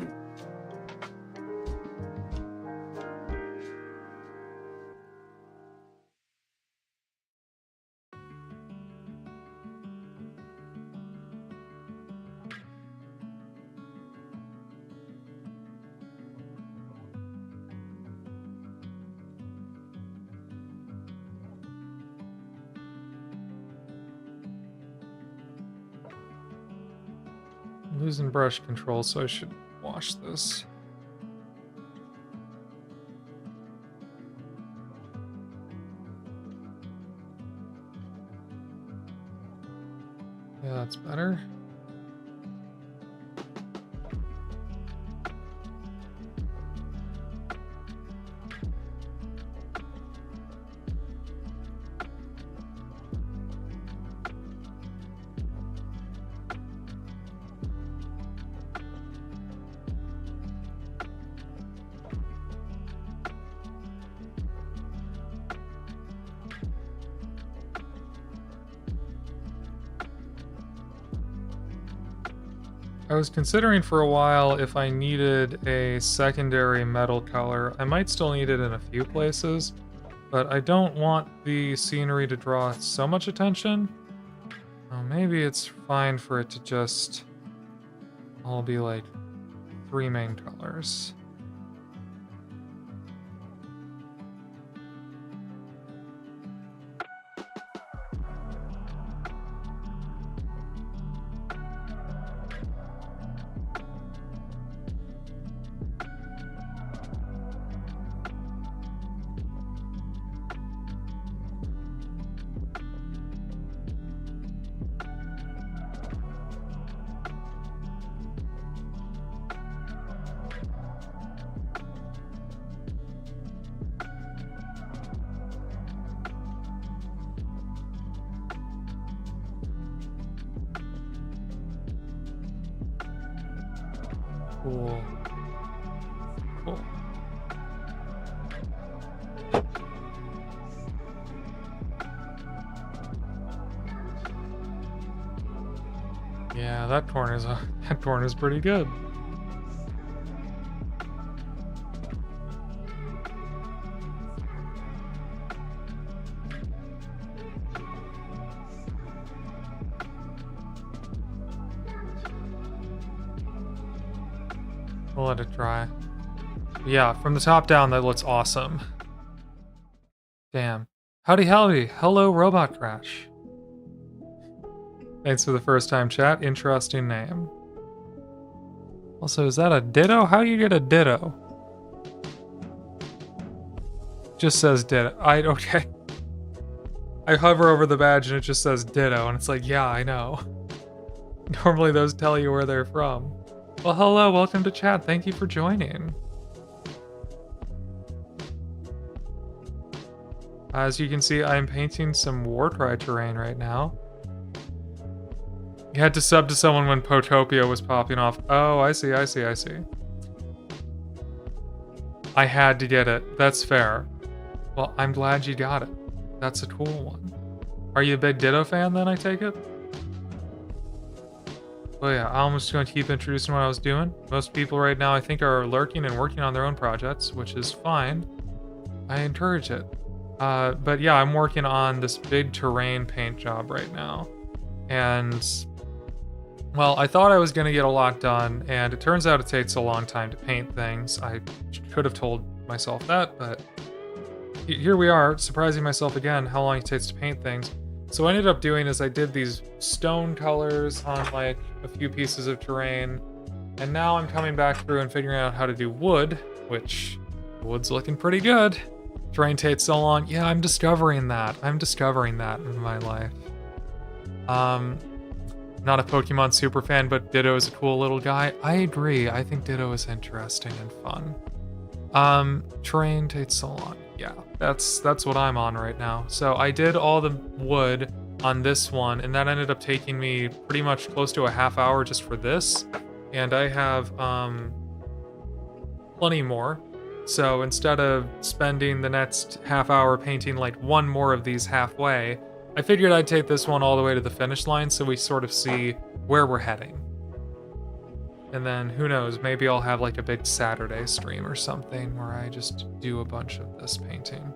I'm losing brush control, so I should wash this. Yeah, that's better. I was considering for a while if I needed a secondary metal color. I might still need it in a few places, but I don't want the scenery to draw so much attention. Oh, maybe it's fine for it to just all be like 3 main colors. Cool. Cool. Yeah, that corner's pretty good. We'll let it dry. Yeah, from the top down, that looks awesome. Damn. Howdy, howdy. Hello, Robot Crash. Thanks for the first time chat. Interesting name. Also, is that a ditto? How do you get a ditto? Just says ditto. Okay. I hover over the badge and it just says ditto, and it's like, yeah, I know. Normally those tell you where they're from. Well, hello, welcome to chat. Thank you for joining. As you can see, I'm painting some Warcry terrain right now. You had to sub to someone when Potopia was popping off. Oh, I see. I had to get it. That's fair. Well, I'm glad you got it. That's a cool one. Are you a big Ditto fan then, I take it? Well, yeah, I'm just going to keep introducing what I was doing. Most people right now, I think, are lurking and working on their own projects, which is fine. I encourage it. But yeah, I'm working on this big terrain paint job right now. And, well, I thought I was going to get a lot done, and it turns out it takes a long time to paint things. I could have told myself that, but here we are, surprising myself again how long it takes to paint things. So what I ended up doing is I did these stone colors on like a few pieces of terrain, and now I'm coming back through and figuring out how to do wood, which wood's looking pretty good. Terrain takes so long. Yeah, I'm discovering that. I'm discovering that in my life. Not a Pokemon super fan, but Ditto is a cool little guy. I agree. I think Ditto is interesting and fun. Terrain takes so long. Yeah, that's what I'm on right now. So I did all the wood on this one, and that ended up taking me pretty much close to a half hour just for this. And I have plenty more. So instead of spending the next half hour painting like one more of these halfway, I figured I'd take this one all the way to the finish line so we sort of see where we're heading. And then, who knows, maybe I'll have like a big Saturday stream or something where I just do a bunch of this painting.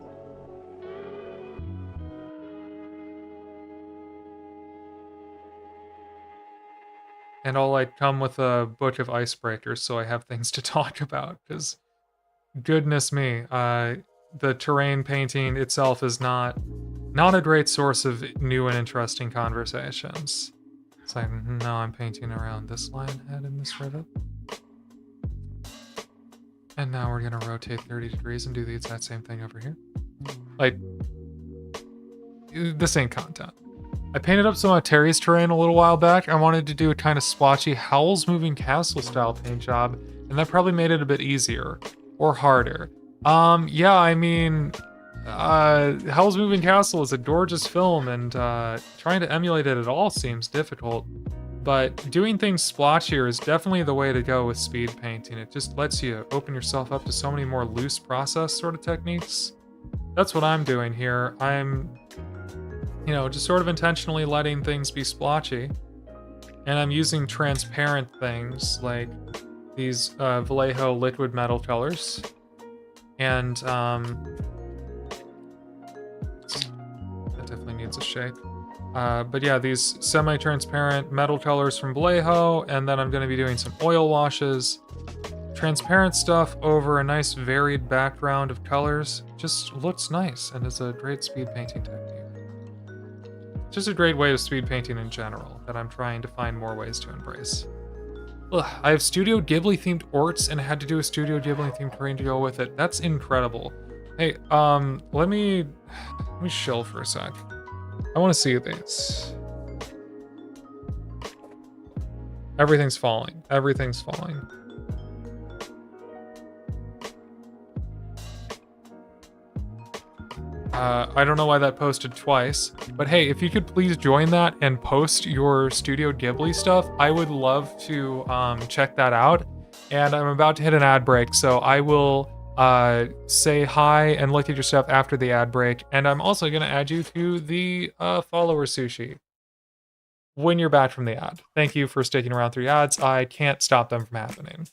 And I'll like come with a book of icebreakers so I have things to talk about, because goodness me, the terrain painting itself is not a great source of new and interesting conversations. It's like, no, I'm painting around this lion head in this rivet. And now we're gonna rotate 30 degrees and do the exact same thing over here. Like, this ain't content. I painted up some of Terry's terrain a little while back. I wanted to do a kind of splotchy Howl's Moving Castle style paint job, and that probably made it a bit easier. Or harder. Yeah, I mean, Howl's Moving Castle is a gorgeous film, and trying to emulate it at all seems difficult. But doing things splotchier is definitely the way to go with speed painting. It just lets you open yourself up to so many more loose process sort of techniques. That's what I'm doing here. I'm, just sort of intentionally letting things be splotchy. And I'm using transparent things like these Vallejo liquid metal colors. And that definitely needs a shake. But yeah, these semi-transparent metal colors from Vallejo, and then I'm going to be doing some oil washes. Transparent stuff over a nice varied background of colors just looks nice, and is a great speed painting technique. Just a great way of speed painting in general that I'm trying to find more ways to embrace. Ugh, I have Studio Ghibli themed orts and I had to do a Studio Ghibli themed terrain to go with it. That's incredible. Hey, let me chill for a sec. I want to see these. Everything's falling. Everything's falling. I don't know why that posted twice, but hey, if you could please join that and post your Studio Ghibli stuff, I would love to check that out. And I'm about to hit an ad break, so I will say hi and look at your stuff after the ad break. And I'm also going to add you to the follower sushi when you're back from the ad. Thank you for sticking around through ads. I can't stop them from happening.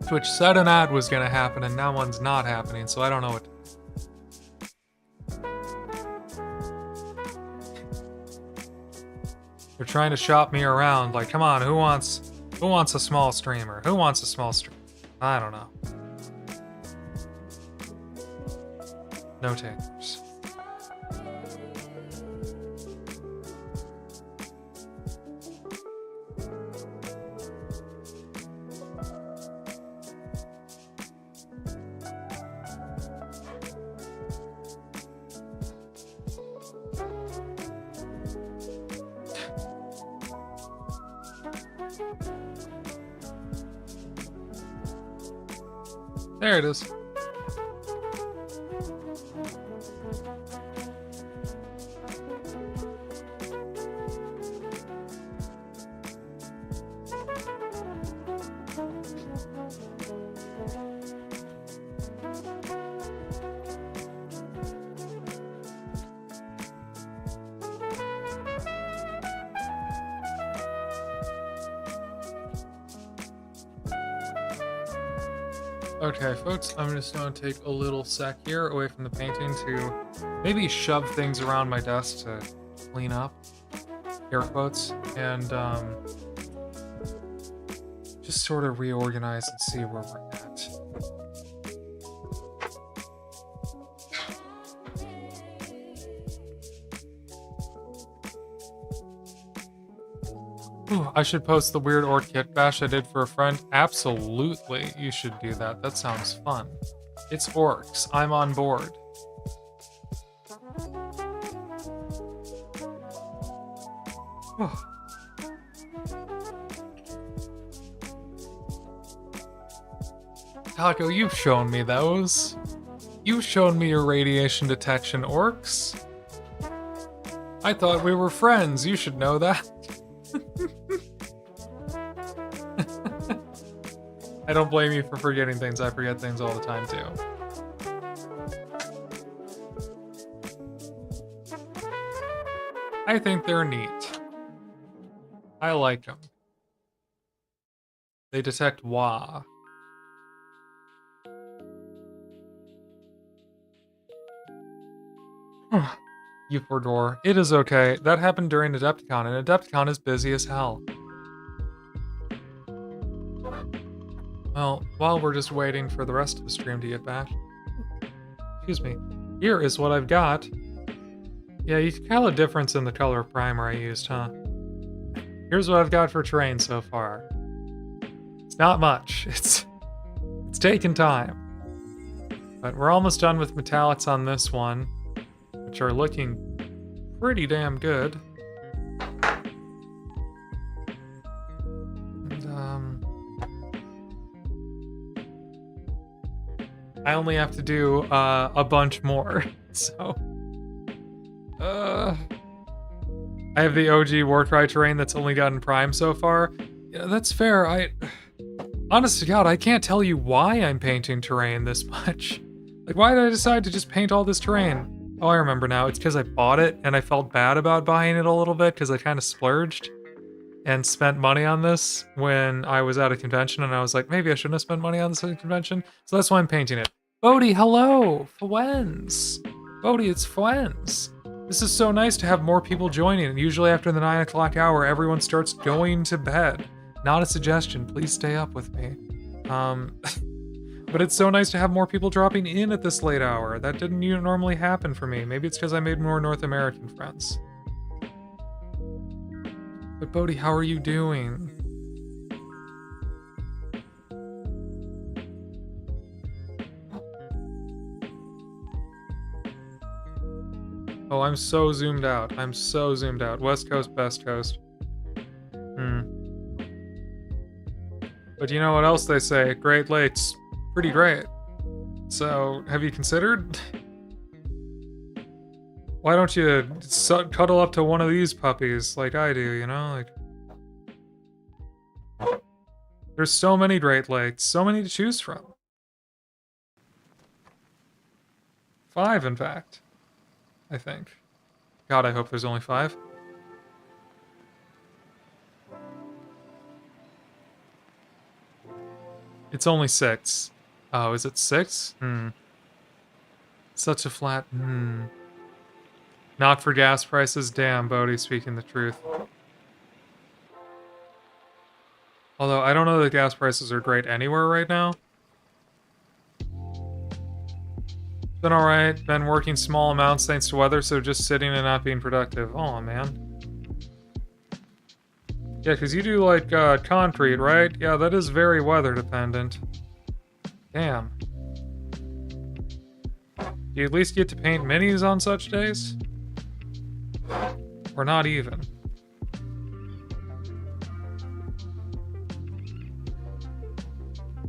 Twitch said an ad was gonna happen and now one's not happening, so I don't know what. They're trying to shop me around, like, come on, who wants a small streamer? Who wants a small streamer? I don't know. No takers. There it is. Okay, folks, I'm just going to take a little sec here away from the painting to maybe shove things around my desk to clean up, air quotes, and just sort of reorganize and see where we're at. Ooh, I should post the weird orc kit bash I did for a friend. Absolutely, you should do that. That sounds fun. It's orcs. I'm on board. Taco, you've shown me those. You've shown me your radiation detection orcs. I thought we were friends. You should know that. I don't blame you for forgetting things. I forget things all the time, too. I think they're neat. I like them. They detect wah. U4 It is okay. That happened during Adepticon, and Adepticon is busy as hell. Well, while we're just waiting for the rest of the stream to get back, excuse me, here is what I've got. Yeah, you can tell a difference in the color of primer I used, huh? Here's what I've got for terrain so far. It's not much. It's taken time. But we're almost done with metallics on this one, which are looking pretty damn good. I only have to do a bunch more, so... I have the OG Warcry terrain that's only gotten Prime so far. Yeah, that's fair. Honest to God, I can't tell you why I'm painting terrain this much. Like, why did I decide to just paint all this terrain? Oh, I remember now. It's because I bought it, and I felt bad about buying it a little bit, because I kind of splurged and spent money on this when I was at a convention, and I was like, maybe I shouldn't have spent money on this at a convention. So that's why I'm painting it. Bodhi, hello! Fwens! Bodhi, it's Fwens! This is so nice to have more people joining, and usually after the 9 o'clock hour, everyone starts going to bed. Not a suggestion, please stay up with me. But it's so nice to have more people dropping in at this late hour. That didn't normally happen for me. Maybe it's because I made more North American friends. But Bodhi, how are you doing? Oh, I'm so zoomed out. I'm so zoomed out. West Coast, best coast. But you know what else they say? Great Lakes, pretty great. So, have you considered? Why don't you cuddle up to one of these puppies like I do, you know? Like, there's so many Great Lakes, so many to choose from. 5, in fact. I think. God, I hope there's only 5. It's only 6. Oh, is it 6? Such a flat... Not for gas prices? Damn, Bodhi, speaking the truth. Although, I don't know that gas prices are great anywhere right now. Been alright, been working small amounts thanks to weather, so just sitting and not being productive. Oh man. Yeah, because you do like concrete, right? Yeah, that is very weather dependent. Damn. Do you at least get to paint minis on such days? Or not even?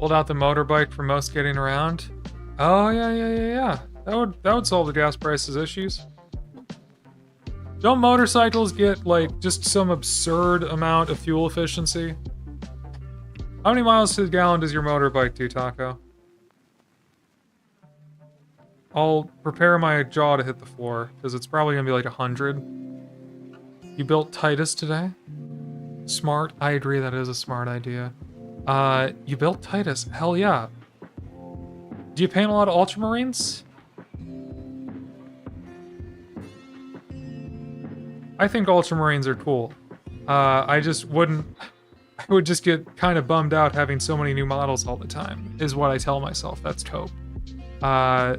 Pulled out the motorbike for most getting around. Oh, yeah. That would solve the gas prices issues. Don't motorcycles get, like, just some absurd amount of fuel efficiency? How many miles to the gallon does your motorbike do, Taco? I'll prepare my jaw to hit the floor, because it's probably gonna be like 100. You built Titus today? Smart. I agree, that is a smart idea. You built Titus. Hell yeah. Do you paint a lot of ultramarines? I think ultramarines are cool. I just wouldn't... I would just get kind of bummed out having so many new models all the time, is what I tell myself. That's taupe. I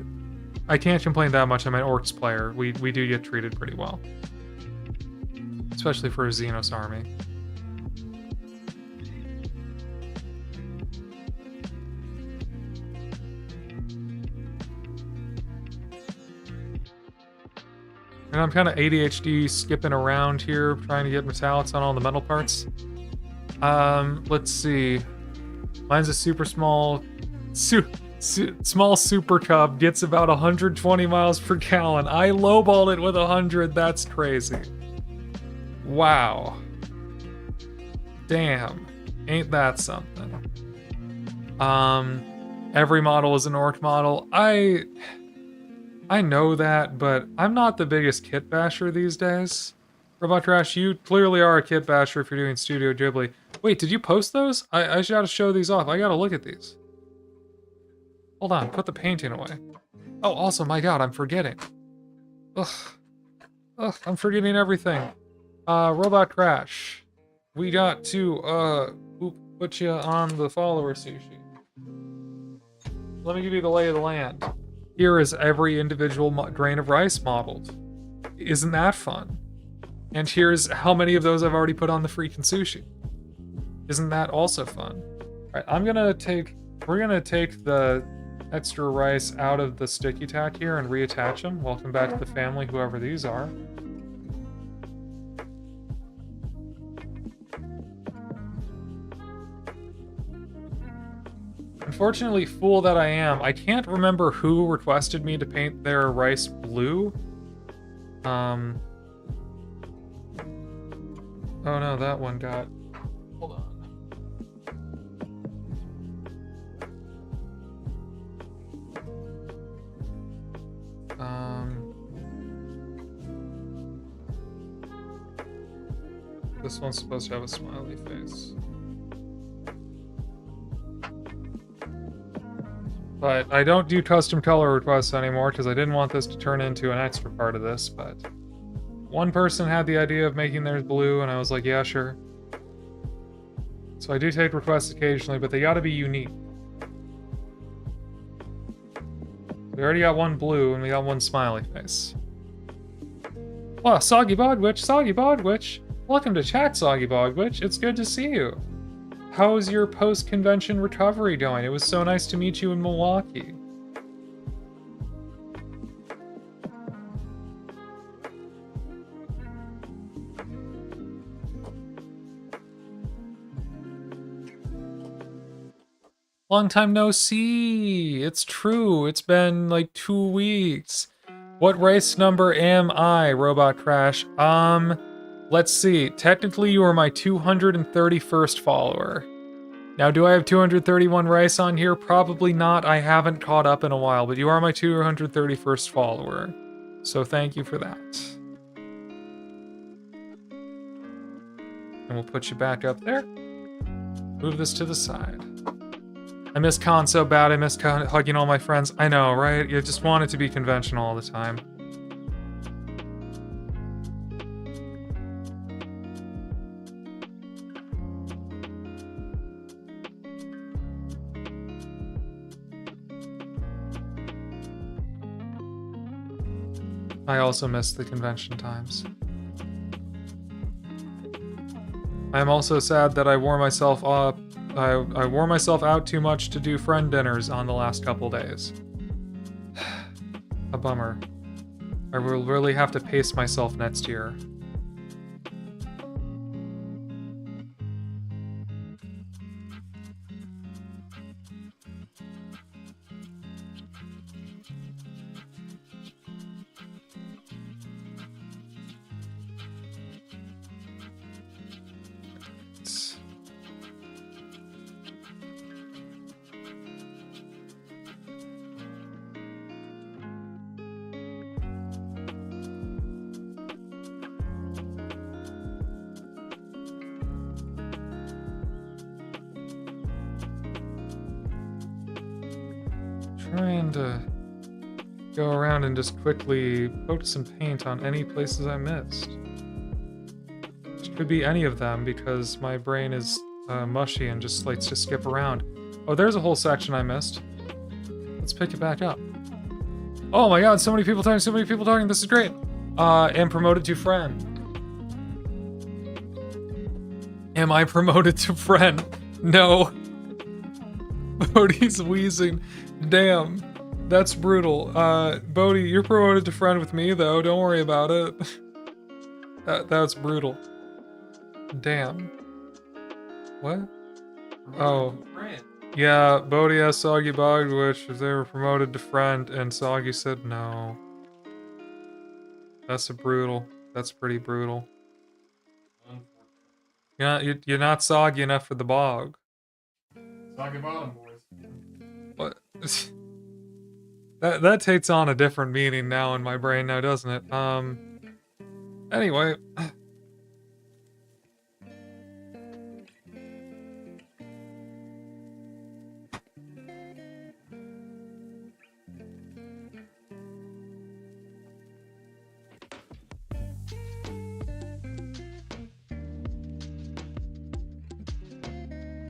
can't complain that much. I'm an Orcs player. We do get treated pretty well. Especially for a Xenos army. And I'm kind of ADHD skipping around here, trying to get metallics on all the metal parts. Let's see. Mine's a super small, small super cub, gets about 120 miles per gallon. I lowballed it with 100, that's crazy. Wow. Damn. Ain't that something. Every model is an orc model. I know that, but I'm not the biggest kit basher these days. Robot Trash, you clearly are a kit basher if you're doing Studio Ghibli. Wait, did you post those? I gotta show these off. I gotta look at these. Hold on, put the painting away. Oh, also, my god, I'm forgetting. Ugh, I'm forgetting everything. Robot Crash. We got to, put you on the follower sushi. Let me give you the lay of the land. Here is every individual grain of rice modeled. Isn't that fun? And here's how many of those I've already put on the freaking sushi. Isn't that also fun? All right, we're gonna take the extra rice out of the sticky tack here and reattach them. Welcome back to the family, whoever these are. Unfortunately, fool that I am, I can't remember who requested me to paint their rice blue. Oh no, that one got... Hold on. This one's supposed to have a smiley face. But I don't do custom color requests anymore because I didn't want this to turn into an extra part of this, but one person had the idea of making theirs blue and I was like, yeah, sure. So I do take requests occasionally, but they gotta be unique. We already got one blue and we got one smiley face. Well, Soggy Bodwitch! Welcome to chat, Soggy Bodwitch. It's good to see you. How's your post-convention recovery going? It was so nice to meet you in Milwaukee. Long time no see. It's true. It's been like 2 weeks. What race number am I, Robot Crash? Let's see. Technically, you are my 231st follower. Now, do I have 231 rice on here? Probably not. I haven't caught up in a while, but you are my 231st follower. So thank you for that. And we'll put you back up there. Move this to the side. I miss Con so bad. I miss hugging all my friends. I know, right? You just want it to be conventional all the time. I also miss the convention times. I am also sad that I wore myself up. I wore myself out too much to do friend dinners on the last couple days. A bummer. I will really have to pace myself next year. trying to go around and just quickly poke some paint on any places I missed. Which could be any of them because my brain is mushy and just likes to skip around. Oh, there's a whole section I missed. Let's pick it back up. Oh my god, so many people talking, this is great. Am promoted to friend. Am I promoted to friend? No. Bodhi's wheezing. Damn. That's brutal. Bodhi, you're promoted to friend with me though, don't worry about it. That's brutal. Damn. What? Oh. Yeah, Bodhi asked Soggy Bogwitch if they were promoted to friend, and Soggy said no. That's that's pretty brutal. You're not soggy enough for the bog. Soggy bottom, boys. What? that takes on a different meaning now in my brain now, doesn't it? Anyway.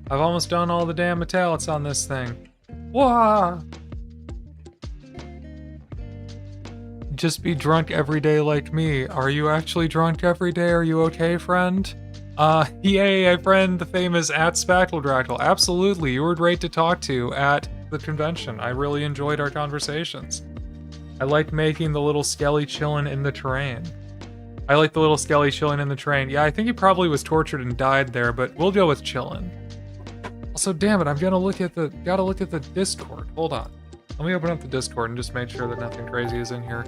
I've almost done all the damn metallics on this thing. Wah! Just be drunk every day like me. Are you actually drunk every day? Are you okay, friend? Yay, I friend the famous @SpackleDrackle. Absolutely, you were great to talk to at the convention. I really enjoyed our conversations. I like making the little skelly chillin' in the terrain. I like the little skelly chillin' in the terrain. Yeah, I think he probably was tortured and died there, but we'll go with chillin'. Also, damn it, gotta look at the Discord. Hold on. Let me open up the Discord and just make sure that nothing crazy is in here.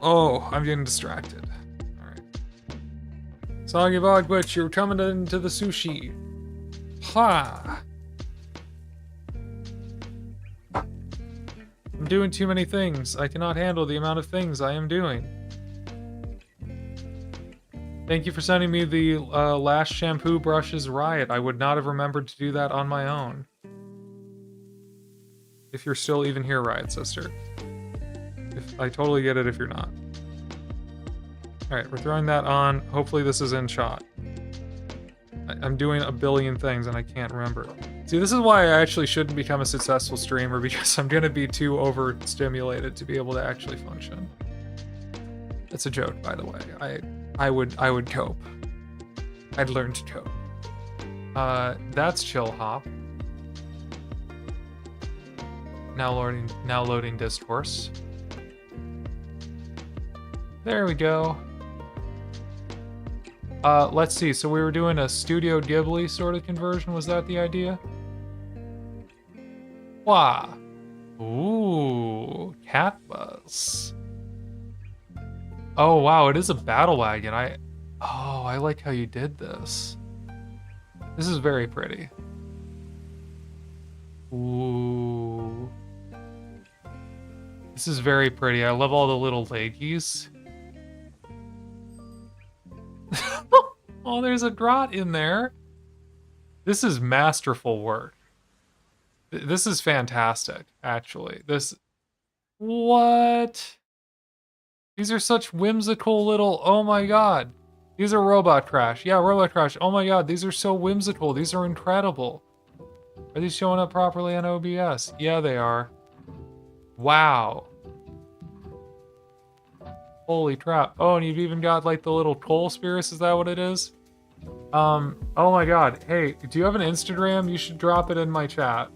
Oh, I'm getting distracted. Alright. Soggy Bogwitch, you're coming into the sushi. Ha! I'm doing too many things. I cannot handle the amount of things I am doing. Thank you for sending me the last shampoo brushes riot. I would not have remembered to do that on my own. If you're still even here, Riot Sister. I totally get it if you're not. Alright, we're throwing that on. Hopefully this is in shot. I'm doing a billion things and I can't remember. See, this is why I actually shouldn't become a successful streamer, because I'm gonna be too overstimulated to be able to actually function. That's a joke, by the way. I would cope. I'd learn to cope. That's Chill Hop. Now loading Discourse. There we go. Let's see. So we were doing a Studio Ghibli sort of conversion. Was that the idea? Wow. Ooh, Cat Buzz. Oh wow, it is a battle wagon. I like how you did this. This is very pretty. Ooh. This is very pretty. I love all the little leggies. Oh, there's a draught in there. This is masterful work. This is fantastic, actually. What? These are such whimsical little, oh my god. These are Robot Crash. Yeah, Robot Crash. Oh my god, these are so whimsical. These are incredible. Are these showing up properly on OBS? Yeah, they are. Wow. Holy crap. Oh, and you've even got like the little coal spears, is that what it is? Oh my god. Hey, do you have an Instagram? You should drop it in my chat.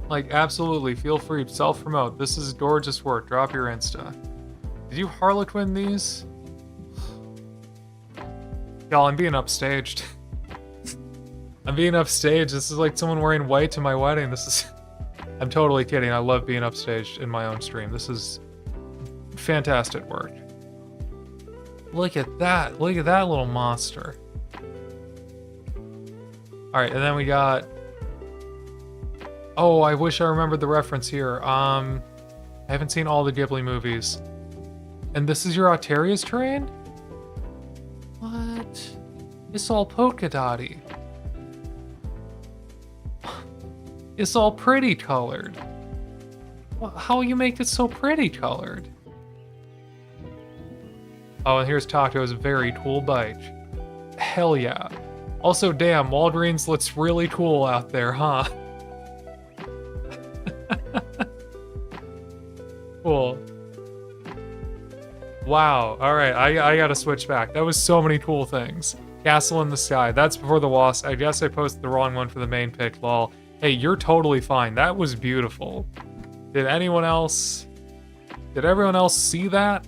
Like, absolutely, feel free, self-promote. This is gorgeous work. Drop your Insta. Did you Harlequin these? Y'all, I'm being upstaged. I'm being upstaged. This is like someone wearing white to my wedding. I'm totally kidding. I love being upstaged in my own stream. This is fantastic work. Look at that. Look at that little monster. Alright, and then we got... Oh, I wish I remembered the reference here. I haven't seen all the Ghibli movies. And this is your Alteria's terrain? What? It's all polka dotty. It's all pretty colored. How you make it so pretty colored? Oh, and here's Taco's very cool bike. Hell yeah. Also, damn, Walgreens looks really cool out there, huh? Cool. Wow. All right, I gotta switch back. That was so many cool things. Castle in the Sky. That's before the wasp. I guess I posted the wrong one for the main pick, lol. Hey, you're totally fine. That was beautiful. Did anyone else... Did everyone else see that?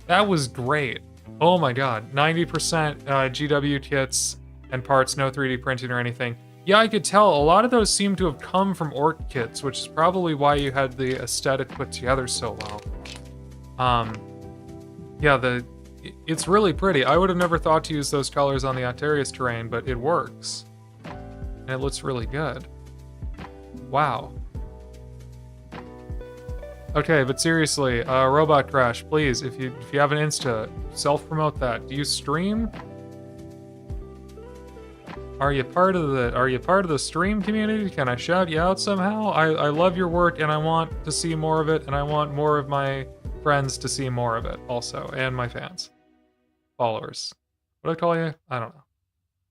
That was great. Oh my god. 90% GW kits and parts, no 3D printing or anything. Yeah, I could tell. A lot of those seem to have come from Orc kits, which is probably why you had the aesthetic put together so well. Yeah, it's really pretty. I would have never thought to use those colors on the Alterius terrain, but it works. And it looks really good. Wow. Okay, but seriously, Robot Crash, please, if you have an Insta, self-promote that. Do you stream? Are you part of the stream community? Can I shout you out somehow? I love your work and I want to see more of it, and I want more of my friends to see more of it also, and my fans. Followers. What do I call you? I don't know.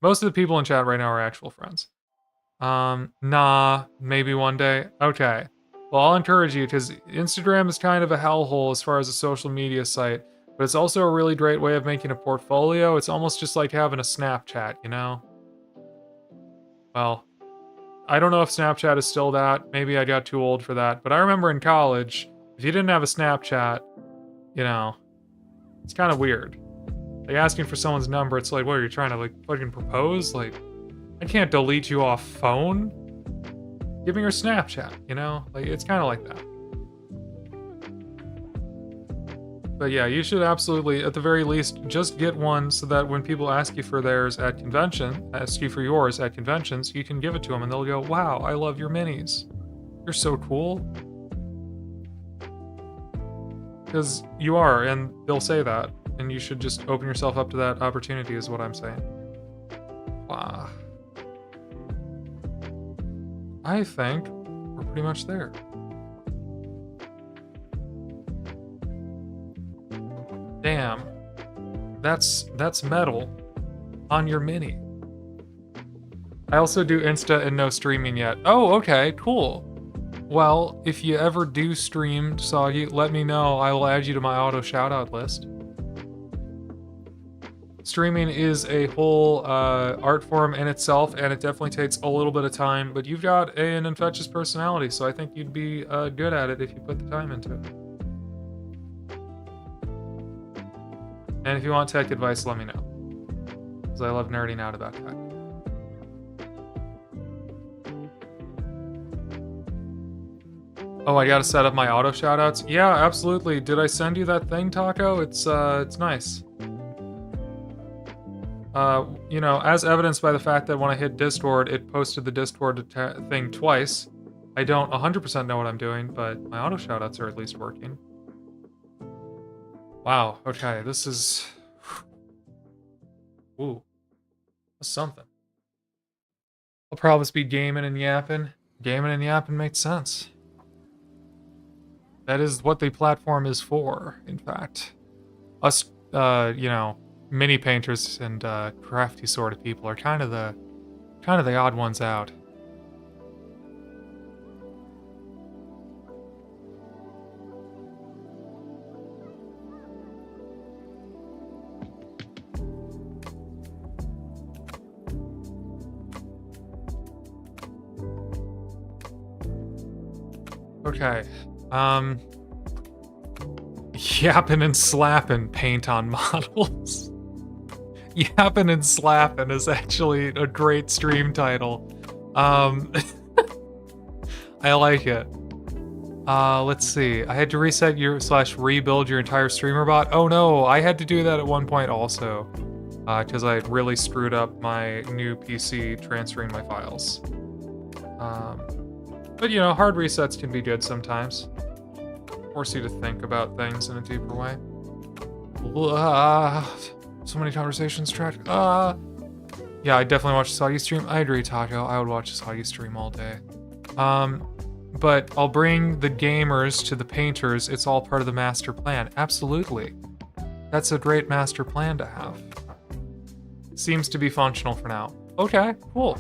Most of the people in chat right now are actual friends. Nah, maybe one day. Okay. Well, I'll encourage you, because Instagram is kind of a hellhole as far as a social media site, but it's also a really great way of making a portfolio. It's almost just like having a Snapchat, you know? Well, I don't know if Snapchat is still that. Maybe I got too old for that. But I remember in college, if you didn't have a Snapchat, you know, it's kind of weird. Like asking for someone's number, it's like, what, are you trying to like fucking propose? Like, I can't delete you off phone. Give me your Snapchat, you know? Like, it's kind of like that. But yeah, you should absolutely, at the very least, just get one so that when people ask you for yours at conventions, you can give it to them and they'll go, wow, I love your minis. You're so cool. Because you are, and they'll say that. And you should just open yourself up to that opportunity is what I'm saying. Wow. I think we're pretty much there. Damn. That's metal on your mini. I also do Insta and no streaming yet. Oh, okay, cool. Well, if you ever do stream, Soggy, let me know. I will add you to my auto shoutout list. Streaming is a whole art form in itself, and it definitely takes a little bit of time, but you've got an infectious personality, so I think you'd be good at it if you put the time into it. And if you want tech advice, let me know. Because I love nerding out about tech. Oh, I gotta set up my auto shoutouts? Yeah, absolutely. Did I send you that thing, Taco? It's nice. You know, as evidenced by the fact that when I hit Discord, it posted the Discord thing twice. I don't 100% know what I'm doing, but my auto shoutouts are at least working. Wow, okay, this is... Ooh. That's something. I'll probably be gaming and yapping. Gaming and yapping makes sense. That is what the platform is for, in fact. Us, you know, mini painters and crafty sort of people are kind of the odd ones out. Okay. Yappin' and slappin' paint on models. Yappin' and slappin' is actually a great stream title. I like it. Let's see. I had to reset your / rebuild your entire streamer bot. Oh no, I had to do that at one point also. Because I really screwed up my new PC transferring my files. But you know, hard resets can be good sometimes. Force you to think about things in a deeper way. So many conversations tracked. Yeah, I definitely watch the Soggy stream. I agree, Taco. I would watch the Soggy stream all day. But I'll bring the gamers to the painters. It's all part of the master plan. Absolutely. That's a great master plan to have. Seems to be functional for now. Okay, cool.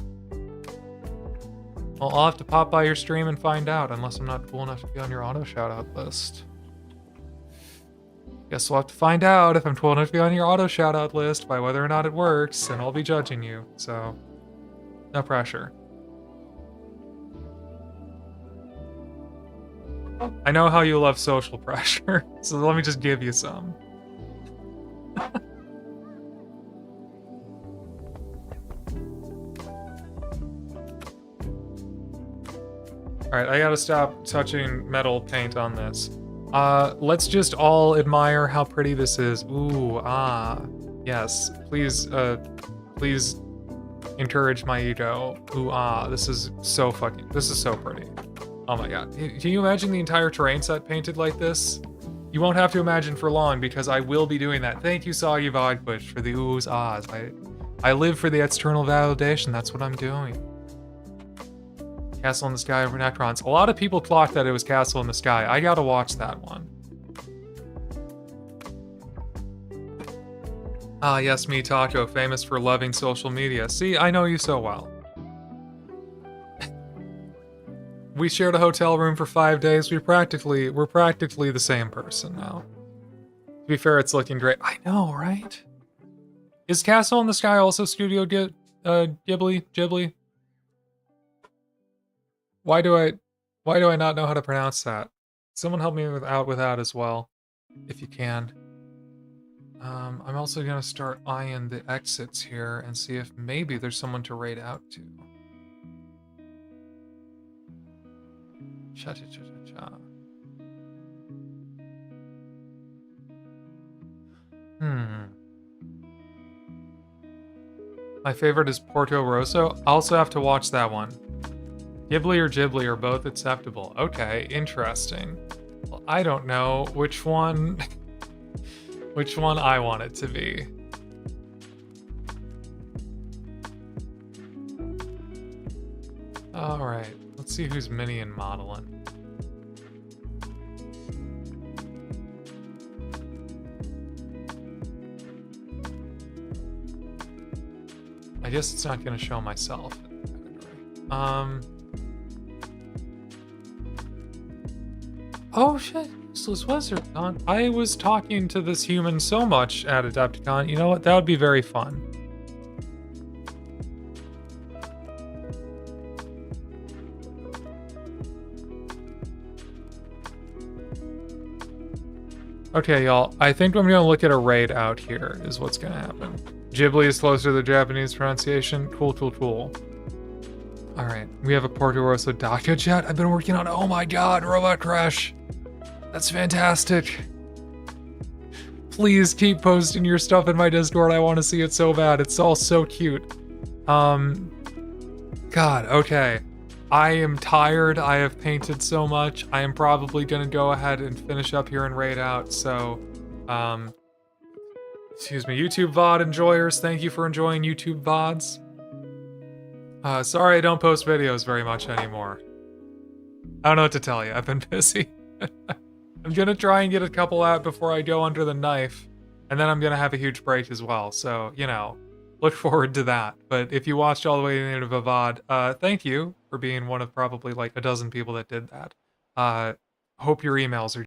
Well, I'll have to pop by your stream and find out, unless I'm not cool enough to be on your auto shoutout list. Guess we'll have to find out if I'm cool enough to be on your auto shoutout list by whether or not it works, and I'll be judging you, so no pressure. I know how you love social pressure, so let me just give you some. Alright, I gotta stop touching metal paint on this. Let's just all admire how pretty this is. Ooh, ah. Yes, please encourage my ego. Ooh, ah, this is so pretty. Oh my god. Can you imagine the entire terrain set painted like this? You won't have to imagine for long, because I will be doing that. Thank you, Soggy Vodbush, for the oohs, ahs. I live for the external validation, that's what I'm doing. Castle in the Sky over Necrons. A lot of people thought that it was Castle in the Sky. I gotta watch that one. Ah, yes, me, Taco, famous for loving social media. See, I know you so well. We shared a hotel room for 5 days. We're practically the same person now. To be fair, it's looking great. I know, right? Is Castle in the Sky also Studio Ghibli? Why do I not know how to pronounce that? Someone help me out with that as well, if you can. I'm also gonna start eyeing the exits here and see if maybe there's someone to raid out to. Cha-cha-cha-cha-cha. My favorite is Porto Rosso. I also have to watch that one. Ghibli or Ghibli are both acceptable. Okay, interesting. Well, I don't know which one I want it to be. All right, let's see who's minion modeling. I guess it's not going to show myself. Oh shit, useless wizard. I was talking to this human so much at Adepticon. You know what? That would be very fun. Okay, y'all. I think I'm gonna look at a raid out here is what's gonna happen. Ghibli is closer to the Japanese pronunciation. Cool, cool, cool. Alright, we have a Porto Rosso Dacia jet I've been working on. Oh my god, Robot Crash. That's fantastic. Please keep posting your stuff in my Discord. I want to see it so bad. It's all so cute. God, okay. I am tired. I have painted so much. I am probably going to go ahead and finish up here and raid out. So, excuse me, YouTube VOD enjoyers. Thank you for enjoying YouTube VODs. Sorry I don't post videos very much anymore. I don't know what to tell you. I've been busy. I'm gonna try and get a couple out before I go under the knife, and then I'm gonna have a huge break as well, so, you know, look forward to that. But if you watched all the way to the end of a VOD, thank you for being one of probably like a dozen people that did that. Hope your emails are